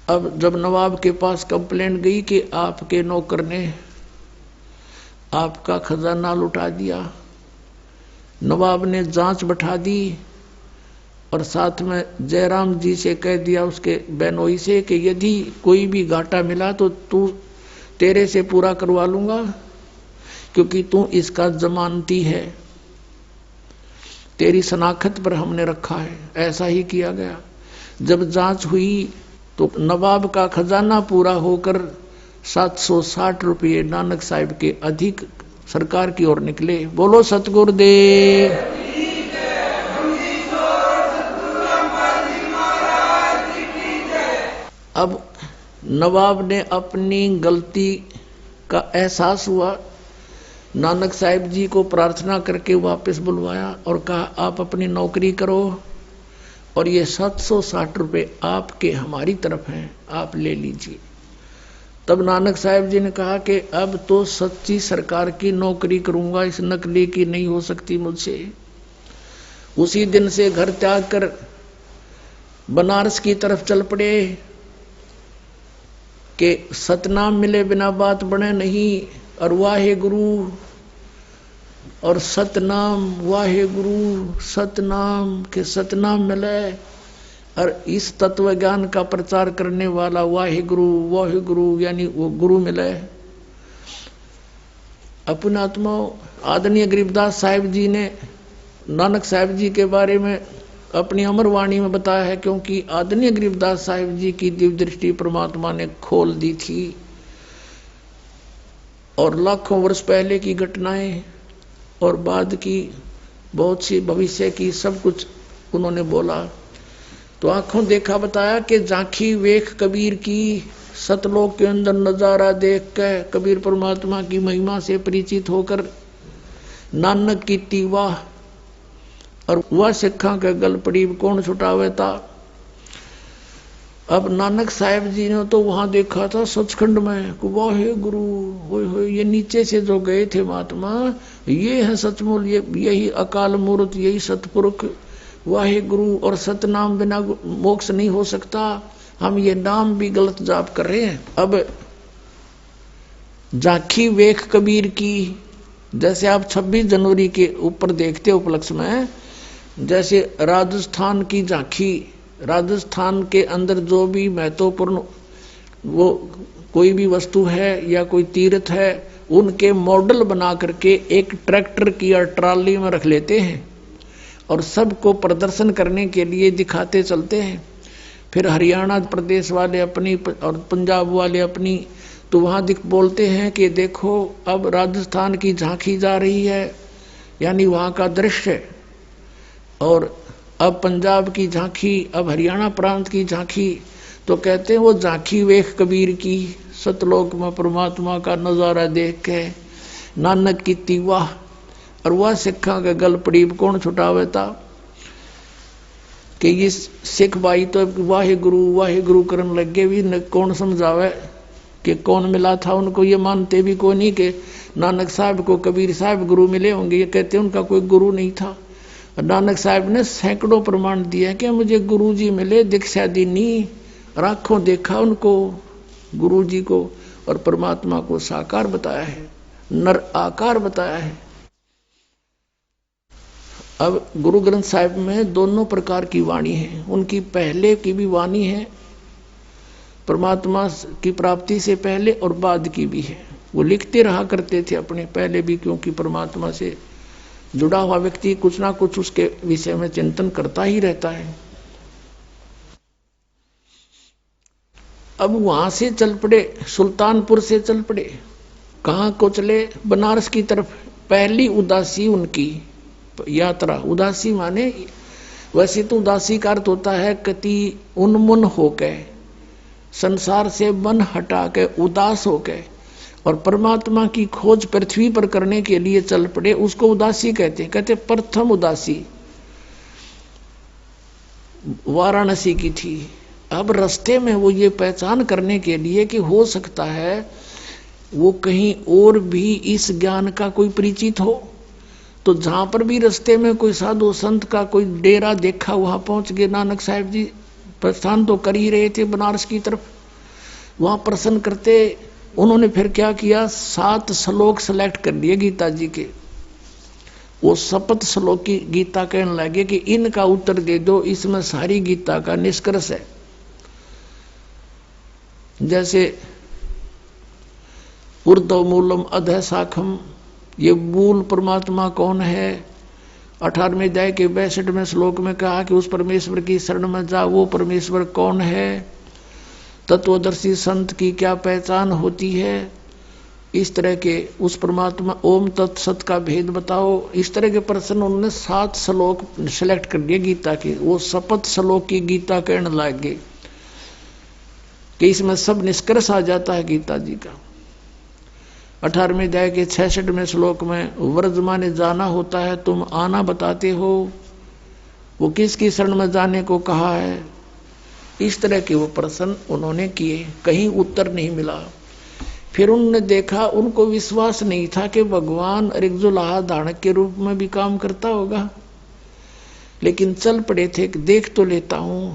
अब जब नवाब के पास कंप्लेंट गई कि आपके नौकर ने आपका खजाना लुटा दिया। नवाब ने जांच बैठा दी और साथ में जयराम जी से कह दिया, उसके बहनोई से, कि यदि कोई भी घाटा मिला तो तू तेरे से पूरा करवा लूंगा, क्योंकि तू इसका जमानती है, तेरी शनाख्त पर हमने रखा है। ऐसा ही किया गया। जब जांच हुई तो नवाब का खजाना पूरा होकर 760 रुपये नानक साहिब के अधिक सरकार की ओर निकले। बोलो सतगुरुदेव। अब नवाब ने अपनी गलती का एहसास हुआ, नानक साहिब जी को प्रार्थना करके वापस बुलवाया और कहा, आप अपनी नौकरी करो और ये 760 रुपये आपके हमारी तरफ हैं, आप ले लीजिए। तब नानक साहिब जी ने कहा कि अब तो सच्ची सरकार की नौकरी करूंगा, इस नकली की नहीं हो सकती मुझसे। उसी दिन से घर त्याग कर बनारस की तरफ चल पड़े कि सतनाम मिले बिना बात बने नहीं, और वाहे गुरु और सतनाम, वाहे गुरु सतनाम के सतनाम मिले, और इस तत्व ज्ञान का प्रचार करने वाला वाहे गुरु यानी वो गुरु मिले। अपने आत्मा आदरणीय गरीबदास साहिब जी ने नानक साहिब जी के बारे में अपनी अमर वाणी में बताया है, क्योंकि आदरणीय गरीबदास साहिब जी की दिव्य दृष्टि परमात्मा ने खोल दी थी और लाखों वर्ष पहले की घटनाएं और बाद की बहुत सी भविष्य की सब कुछ उन्होंने बोला। तो आंखों देखा बताया कि झांकी वेख कबीर की, सतलोक के अंदर नजारा देख के कबीर परमात्मा की महिमा से परिचित होकर नानक की तीवा और वह सिखा के गल पड़ी कौन छुटावे था। अब नानक साहिब जी ने तो वहां देखा था सचखंड में, वाहे गुरु हो ये नीचे से जो गए थे महात्मा, ये है सचमुच, यही अकाल मूर्त, यही सतपुरुष वाहे गुरु। और सतनाम बिना मोक्ष नहीं हो सकता, हम ये नाम भी गलत जाप कर रहे हैं। अब झांकी वेख कबीर की, जैसे आप 26 जनवरी के ऊपर देखते उपलक्ष्य में, जैसे राजस्थान की झांकी, राजस्थान के अंदर जो भी महत्वपूर्ण वो कोई भी वस्तु है या कोई तीर्थ है, उनके मॉडल बना करके एक ट्रैक्टर की या ट्राली में रख लेते हैं और सबको प्रदर्शन करने के लिए दिखाते चलते हैं। फिर हरियाणा प्रदेश वाले अपनी और पंजाब वाले अपनी, तो वहाँ बोलते हैं कि देखो अब राजस्थान की झांकी जा रही है, यानी वहाँ का दृश्य, और अब पंजाब की झांकी, अब हरियाणा प्रांत की झांकी। तो कहते हैं वो झांकी वेख कबीर की, सतलोक में परमात्मा का नजारा देख के नानक की तीवा और वह सिखा के गल पड़ी कौन छुटावे था। कि ये सिख भाई तो वाहे गुरु करने लगे भी कौन समझावे कि कौन मिला था उनको। ये मानते भी कोई नहीं कि नानक साहब को कबीर साहब गुरु मिले होंगे, ये कहते उनका कोई गुरु नहीं था। नानक साहब ने सैकड़ों प्रमाण दिया कि मुझे गुरु जी मिले, दीक्षा दीनी, आंखों देखा उनको, गुरु जी को, और परमात्मा को साकार बताया है, नर आकार बताया है। अब गुरु ग्रंथ साहिब में दोनों प्रकार की वाणी है। उनकी पहले की भी वाणी है, परमात्मा की प्राप्ति से पहले और बाद की भी है। वो लिखते रहा करते थे अपने पहले भी, क्योंकि परमात्मा से जुड़ा हुआ व्यक्ति कुछ ना कुछ उसके विषय में चिंतन करता ही रहता है। अब वहां से चल पड़े, सुल्तानपुर से चल पड़े। कहाँ को चले? बनारस की तरफ। पहली उदासी उनकी यात्रा, उदासी माने वैसे तो उदासी का अर्थ होता है कति उन्मुन होके, संसार से मन हटा के, उदास होके, और परमात्मा की खोज पृथ्वी पर करने के लिए चल पड़े, उसको उदासी कहते हैं। कहते प्रथम उदासी वाराणसी की थी। अब रास्ते में वो ये पहचान करने के लिए कि हो सकता है वो कहीं और भी इस ज्ञान का कोई परिचित हो, तो जहां पर भी रास्ते में कोई साधु संत का कोई डेरा देखा वहां पहुंच गए। नानक साहिब जी प्रस्थान तो कर ही रहे थे बनारस की तरफ, वहां प्रसन्न करते उन्होंने फिर क्या किया, 7 श्लोक सेलेक्ट कर लिए गीता जी के। वो शपथ श्लोक की गीता कहने लगे कि इनका उत्तर दे दो, इसमें सारी गीता का निष्कर्ष है। जैसे ऊर्ध्व मूलम अधः शाखम, ये मूल परमात्मा कौन है। 18वें अध्याय के 62वें श्लोक में कहा कि उस परमेश्वर की शरण में जा, वो परमेश्वर कौन है। तत्वदर्शी संत की क्या पहचान होती है। इस तरह के उस परमात्मा ओम तत्सत का भेद बताओ। इस तरह के प्रश्न उन्होंने 7 श्लोक सेलेक्ट कर लिए गीता के। वो शपथ श्लोक की गीता कहने लगे कि इसमें सब निष्कर्ष आ जाता है गीता जी का। 18वें अध्याय के 66वें श्लोक में व्रज माने जाना होता है, तुम आना बताते हो। वो किसकी शरण में जाने को कहा है। इस तरह के वो प्रश्न उन्होंने किए, कहीं उत्तर नहीं मिला। फिर उन्होंने देखा, उनको विश्वास नहीं था कि भगवान ऋग्जुलाहा धारक के रूप में भी काम करता होगा, लेकिन चल पड़े थे कि देख तो लेता हूं।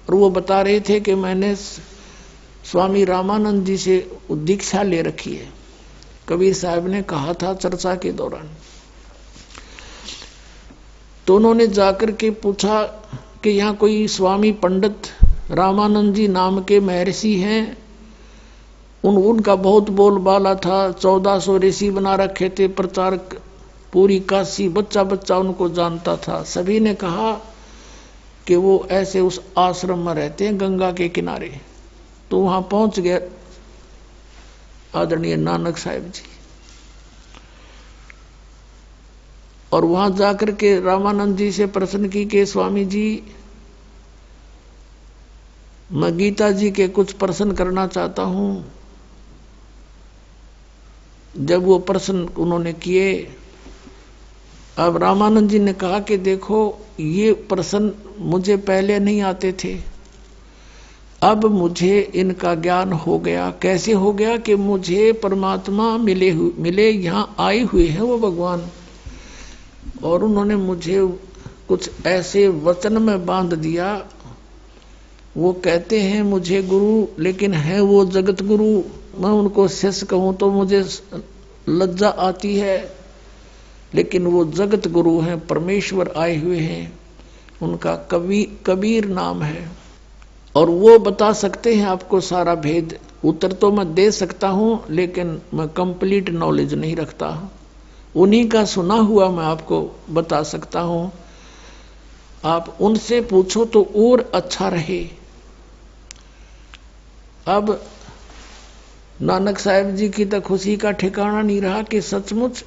और वो बता रहे थे कि मैंने स्वामी रामानंद जी से दीक्षा ले रखी है, कबीर साहब ने कहा था चर्चा के दौरान। तो उन्होंने जाकर के पूछा कि यहाँ कोई स्वामी पंडित रामानंद जी नाम के महर्षि हैं। उनका बहुत बोलबाला था, 1400 ऋषि बना रखे थे, प्रचारक पूरी काशी बच्चा बच्चा उनको जानता था। सभी ने कहा कि वो ऐसे उस आश्रम में रहते हैं गंगा के किनारे। तो वहां पहुंच गए आदरणीय नानक साहिब जी, और वहां जाकर के रामानंद जी से प्रश्न की कि स्वामी जी, मैं गीता जी के कुछ प्रश्न करना चाहता हूं। जब वो प्रश्न उन्होंने किए, अब रामानंद जी ने कहा कि देखो, ये प्रश्न मुझे पहले नहीं आते थे, अब मुझे इनका ज्ञान हो गया। कैसे हो गया कि मुझे परमात्मा मिले यहाँ आए हुए हैं वो भगवान, और उन्होंने मुझे कुछ ऐसे वचन में बांध दिया। वो कहते हैं मुझे गुरु, लेकिन है वो जगत गुरु। मैं उनको शिष्य कहूं तो मुझे लज्जा आती है, लेकिन वो जगत गुरु हैं, परमेश्वर आए हुए हैं। उनका कबीर नाम है, और वो बता सकते हैं आपको सारा भेद। उत्तर तो मैं दे सकता हूं, लेकिन मैं कंप्लीट नॉलेज नहीं रखता। उन्हीं का सुना हुआ मैं आपको बता सकता हूं। आप उनसे पूछो तो और अच्छा रहे। अब नानक साहब जी की तो खुशी का ठिकाना नहीं रहा कि सचमुच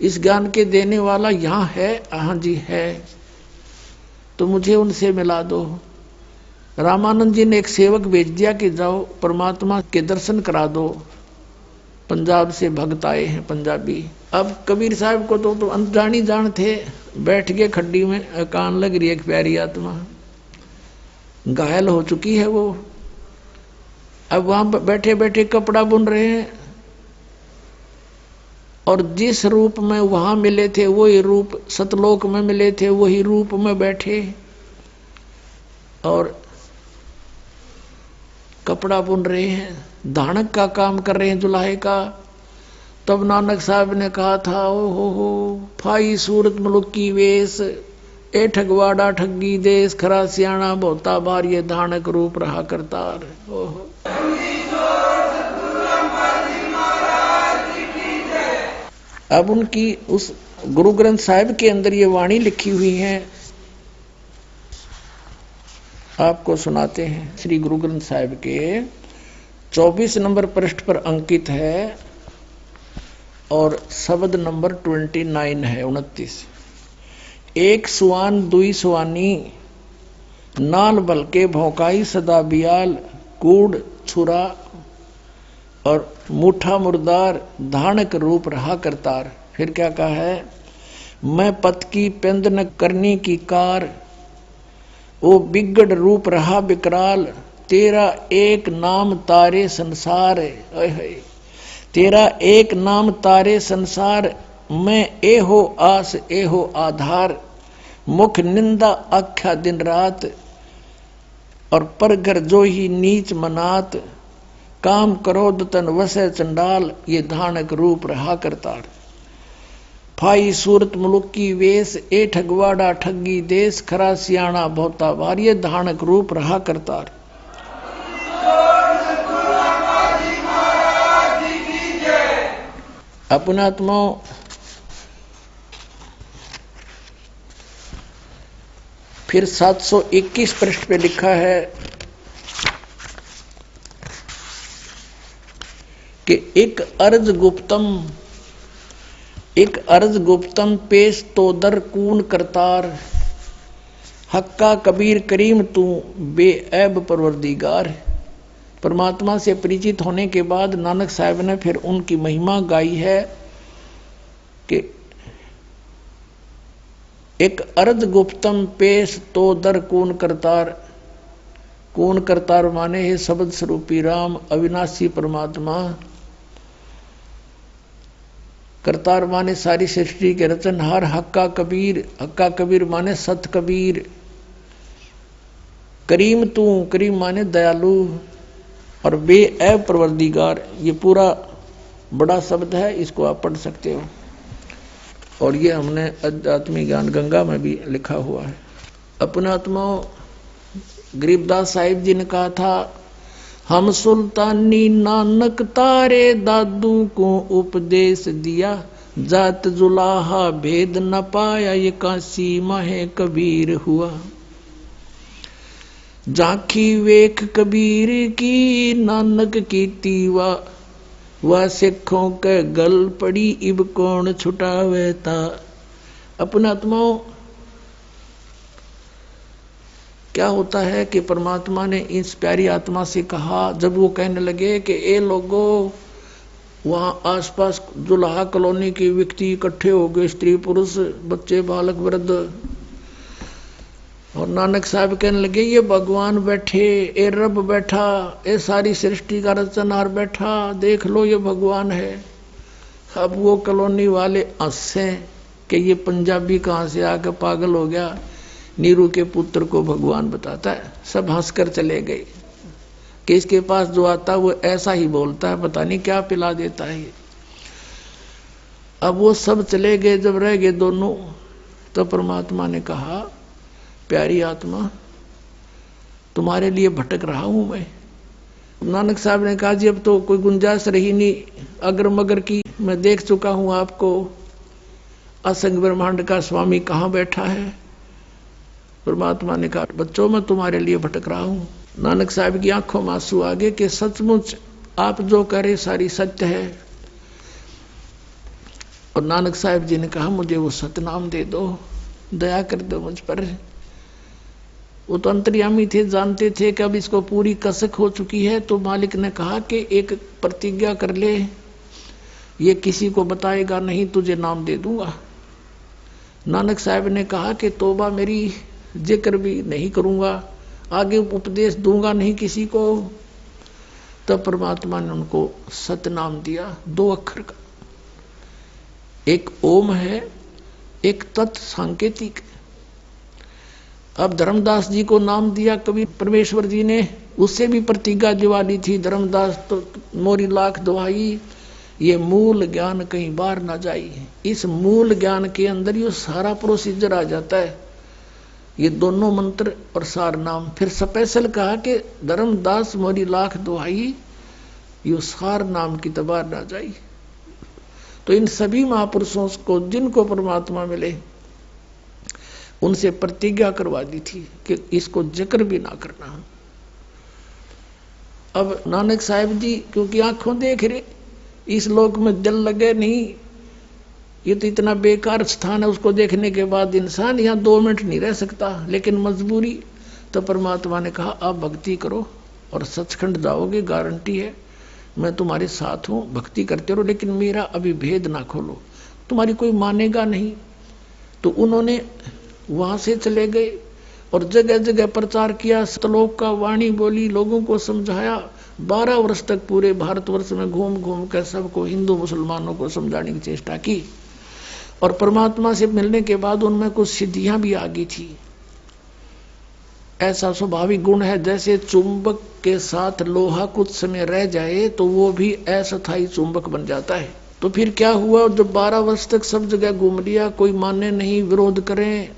इस ज्ञान के देने वाला यहाँ है। हाँ जी है, तो मुझे उनसे मिला दो। रामानंद जी ने एक सेवक भेज दिया कि जाओ परमात्मा के दर्शन करा दो। पंजाब से भक्त आए हैं, पंजाबी। अब कबीर साहब को तो अनजानी जान थे, बैठ गए खड्डी में, कान लग रही एक प्यारी आत्मा, घायल हो चुकी है वो। अब वहां बैठे बैठे कपड़ा बुन रहे हैं, और जिस रूप में वहां मिले थे वही रूप सतलोक में मिले थे, वही रूप में बैठे और कपड़ा बुन रहे हैं, धानक का काम कर रहे हैं, जुलाहे का। तब नानक साहब ने कहा था, ओ हो फाई सूरत मुलुक की वेश, ए ठगवाड़ा ठगी देश, खरा सियाणा बहुता बार, ये धानक रूप रहा करतार। ओहो अब उनकी उस गुरु ग्रंथ साहिब के अंदर ये वाणी लिखी हुई है, आपको सुनाते हैं। श्री गुरु ग्रंथ साहिब के 24 नंबर पृष्ठ पर अंकित है, और शब्द नंबर 29 है, 29। एक सुआन दुई सुआनी, नाल बलके भौकाई सदा बियाल, कूड़ छुरा और मुठा मुर्दार, धानक रूप रहा करतार। फिर क्या कहा है, मैं पत की पेंद न करनी की कार, ओ बिगड़ रूप रहा बिकराल, तेरा एक नाम तारे संसार। तेरा एक नाम तारे संसार, मैं ए हो आस ए हो आधार, मुख निंदा आख्या दिन रात, और परघर जो ही नीच मनात, काम क्रोध तन वसे चंडाल, ये धानक रूप रहा करतार। फाई सूरत मुलुक की वेश, ए ठगवाड़ा ठगी देश, खरा सियाणा बहुता बार, ये धानक रूप रहा करतार। अपनात्मा फिर 721 पृष्ठ पे लिखा है कि एक अर्ज गुप्तम पेश तो दर कून करतार, हक्का कबीर करीम तू बेऐब परवरदिगार। परमात्मा से परिचित होने के बाद नानक साहब ने फिर उनकी महिमा गाई है कि एक अर्ज गुप्तम पेश तो दर कून करतार। कून करतार माने है शब्द स्वरूपी राम, अविनाशी परमात्मा। करतार माने सारी सृष्टि के रचनहार। हक्का कबीर माने सत कबीर। करीम तू, करीम माने दयालु। और बेऐब परवरदिगार, ये पूरा बड़ा शब्द है, इसको आप पढ़ सकते हो। और ये हमने आध्यात्मिक ज्ञान गंगा में भी लिखा हुआ है। अपनात्मा गरीबदास साहिब जी ने कहा था, हम सुल्तानी नानक तारे दादू को उपदेश दिया, जात जुलाहा भेद न पाया, ये काशी माहे कबीर हुआ। झांकी वेख कबीर की नानक की तीवा, वह सिखों के गल पड़ी, इब कौन छुटावे ता। अपनात्माओं, क्या होता है कि परमात्मा ने इस प्यारी आत्मा से कहा, जब वो कहने लगे कि ए लोगों, वहां आसपास जुलाहा कॉलोनी के व्यक्ति इकट्ठे हो गए, स्त्री पुरुष बच्चे बालक वृद्ध, और नानक साहब कहने लगे ये भगवान बैठे, ए रब बैठा, ए सारी सृष्टि का रचनहार बैठा, देख लो ये भगवान है। अब वो कॉलोनी वाले हंसे कि ये पंजाबी कहाँ से आकर पागल हो गया, नीरू के पुत्र को भगवान बताता है। सब हंसकर चले गए कि इसके पास जो आता वो ऐसा ही बोलता है, पता नहीं क्या पिला देता है। अब वो सब चले गए, जब रह गए दोनों, तो परमात्मा ने कहा, प्यारी आत्मा, तुम्हारे लिए भटक रहा हूं मैं। नानक साहब ने कहा, जी अब तो कोई गुंजाइश रही नहीं अगर मगर की, मैं देख चुका हूं आपको, असंग ब्रह्मांड का स्वामी कहाँ बैठा है। परमात्मा ने कहा, बच्चों मैं तुम्हारे लिए भटक रहा हूं। नानक साहब की आंखों में आंसू आ गए कि सचमुच आप जो करे सारी सत्य है। और नानक साहब जी ने कहा, मुझे वो सतनाम दे दो, दया कर दो मुझ पर। वो तो अंतर्यामी थे, जानते थे कि अब इसको पूरी कसक हो चुकी है। तो मालिक ने कहा कि एक प्रतिज्ञा कर ले, ये किसी को बताएगा नहीं, तुझे नाम दे दूंगा। नानक साहब ने कहा कि तौबा मेरी, जिक्र भी नहीं करूंगा, आगे उपदेश दूंगा नहीं किसी को। तब परमात्मा ने उनको सतनाम दिया, 2 अक्षर का। एक ओम है, एक तत् सांकेतिक। अब धर्मदास जी को नाम दिया कभी परमेश्वर जी ने, उससे भी प्रतिज्ञा दिवाली थी, धर्मदास तो मोरी लाख दुहाई, ये मूल ज्ञान कहीं बाहर ना जाई। इस मूल ज्ञान के अंदर ये सारा प्रोसीजर आ जाता है, ये दोनों मंत्र और सार नाम। फिर स्पेशल कहा कि धर्मदास मोरी लाख दुहाई, ये सार नाम की तबार ना जाई। तो इन सभी महापुरुषों को जिनको परमात्मा मिले, उनसे प्रतिज्ञा करवा दी थी कि इसको जिक्र भी ना करना। अब नानक साहब जी क्योंकि आंखों देख रहे, इस लोक में दिल लगे नहीं, ये तो इतना बेकार स्थान है, उसको देखने के बाद इंसान यहाँ 2 मिनट नहीं रह सकता, लेकिन मजबूरी। तो परमात्मा ने कहा, आप भक्ति करो और सचखंड जाओगे, गारंटी है, मैं तुम्हारे साथ हूँ, भक्ति करते रहो, लेकिन मेरा अभी भेद ना खोलो, तुम्हारी कोई मानेगा नहीं। तो उन्होंने वहां से चले गए और जगह जगह प्रचार किया, सतलोक का वाणी बोली, लोगों को समझाया। 12 वर्ष तक पूरे भारतवर्ष में घूम घूम कर सबको, हिंदू मुसलमानों को समझाने की चेष्टा की। और परमात्मा से मिलने के बाद उनमें कुछ सिद्धियां भी आ गई थी। ऐसा स्वाभाविक गुण है। जैसे चुंबक के साथ लोहा कुछ समय रह जाए तो वो भी अस्थायी चुंबक बन जाता है। तो फिर क्या हुआ, जब 12 वर्ष तक सब जगह घूम लिया, कोई माने नहीं, विरोध करें।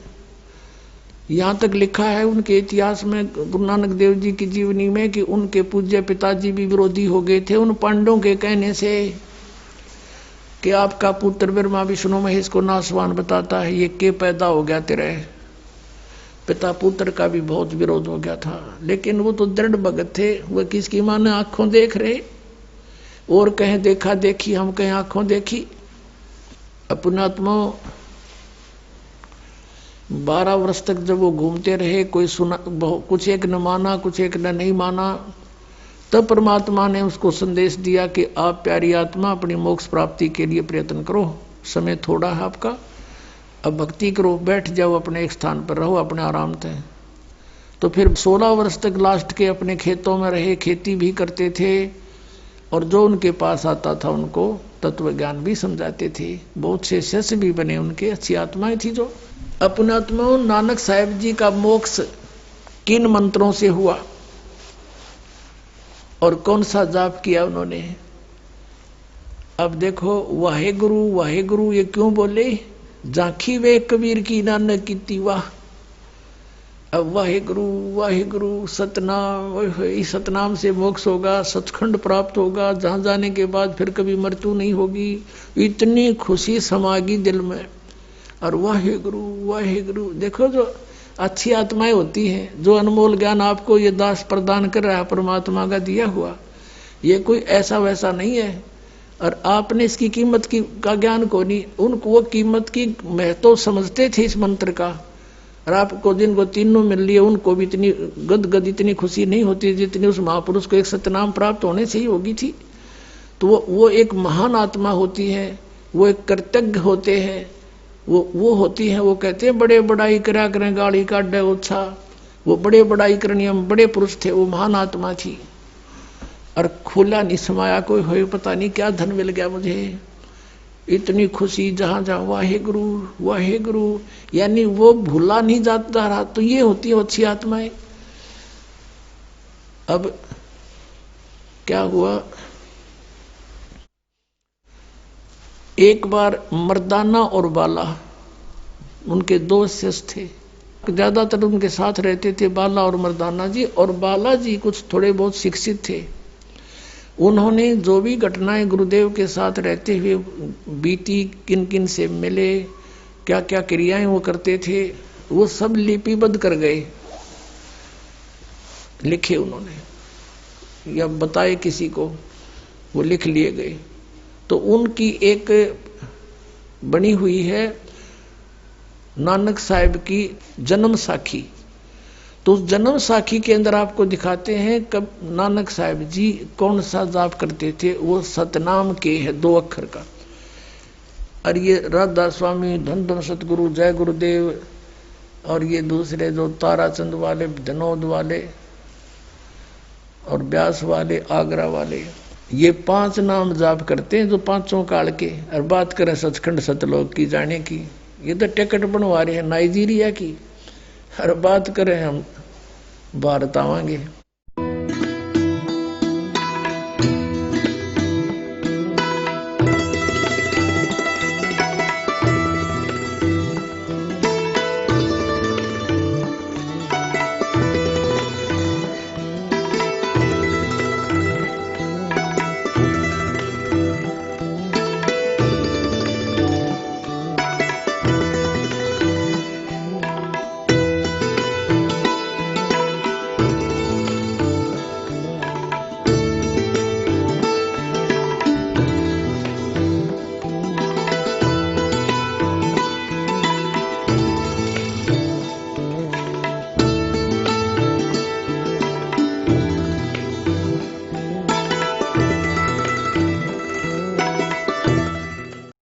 यहाँ तक लिखा है उनके इतिहास में, गुरु नानक देव जी की जीवनी में, कि उनके पूज्य पिताजी भी विरोधी हो गए थे उन पांडवों के कहने से कि आपका पुत्र ब्रह्मा विष्णु महेश को नासवान बताता है, ये के पैदा हो गया तेरे। पिता पुत्र का भी बहुत विरोध हो गया था, लेकिन वो तो दृढ़ भगत थे। वो किसकी माने आंखों देख रहे, और कहें देखा देखी, हम कहें आंखों देखी। अपनात्मा 12 वर्ष तक जब वो घूमते रहे, कोई सुना, कुछ एक न माना, कुछ एक न नहीं माना, तब परमात्मा ने उसको संदेश दिया कि आप प्यारी आत्मा अपनी मोक्ष प्राप्ति के लिए प्रयत्न करो, समय थोड़ा है आपका, अब भक्ति करो, बैठ जाओ अपने एक स्थान पर, रहो अपने आराम से। तो फिर 16 वर्ष तक लास्ट के अपने खेतों में रहे, खेती भी करते थे, और जो उनके पास आता था उनको तत्व ज्ञान भी समझाते थे। बहुत से शिष्य भी बने उनके, अच्छी आत्माएं थी। जो अपने आत्माओं, नानक साहब जी का मोक्ष किन मंत्रों से हुआ और कौन सा जाप किया उन्होंने? अब देखो, वाहे गुरु ये क्यों बोले? झांकी वे कबीर की नानक की तीवा। अब वाहे गुरु सतनाम, इस सतनाम से मोक्ष होगा, सचखंड प्राप्त होगा, जहां जाने के बाद फिर कभी मृत्यु नहीं होगी। इतनी खुशी समागी दिल में। और वाहे गुरु देखो, जो अच्छी आत्माएं होती हैं, जो अनमोल ज्ञान आपको ये दास प्रदान कर रहा है परमात्मा का दिया हुआ, ये कोई ऐसा वैसा नहीं है। और आपने इसकी कीमत का ज्ञान को नहीं, उनको वो कीमत की महत्व समझते थे इस मंत्र का। और आपको जिनको तीनों मिल लिए, उनको भी इतनी गदगद, इतनी खुशी नहीं होती जितनी उस महापुरुष को एक सतनाम प्राप्त होने से ही होगी थी। तो वो एक महान आत्मा होती है, वो एक कृतज्ञ होते हैं, वो होती है। वो कहते हैं बड़े बड़ाई करा करें गाड़ी काटे ओछा, वो बड़े बड़ाई करनी, हम बड़े पुरुष थे, वो महान आत्मा थी। और खुला नहीं समाया कोई हो, पता नहीं क्या धन मिल गया मुझे, इतनी खुशी जहां जहां वाहे गुरु, यानी वो भूला नहीं जाता रहा। तो ये होती है अच्छी आत्माएं। अब क्या हुआ, एक बार मर्दाना और बाला, उनके 2 शिष्य थे, ज्यादातर उनके साथ रहते थे बाला और मर्दाना जी। और बाला जी कुछ थोड़े बहुत शिक्षित थे। उन्होंने जो भी घटनाएं गुरुदेव के साथ रहते हुए बीती, किन किन से मिले, क्या क्या क्रियाएं वो करते थे, वो सब लिपिबद्ध कर गए, लिखे उन्होंने, या बताए किसी को, वो लिख लिए गए। तो उनकी एक बनी हुई है नानक साहिब की जन्म साखी। तो उस जन्म साखी के अंदर आपको दिखाते हैं कब नानक साहिब जी कौन सा जाप करते थे। वो सतनाम के है 2 अक्षर का। और ये राधा स्वामी, धन धन सतगुरु, जय गुरुदेव, और ये दूसरे जो ताराचंद वाले, धनौद वाले और व्यास वाले, आगरा वाले, ये 5 नाम जाप करते हैं जो 5 काल के। और बात करें सचखंड सतलोक की जाने की, ये तो टिकट बनवा रहे हैं नाइजीरिया की। और बात करें हम भारत आवांगे।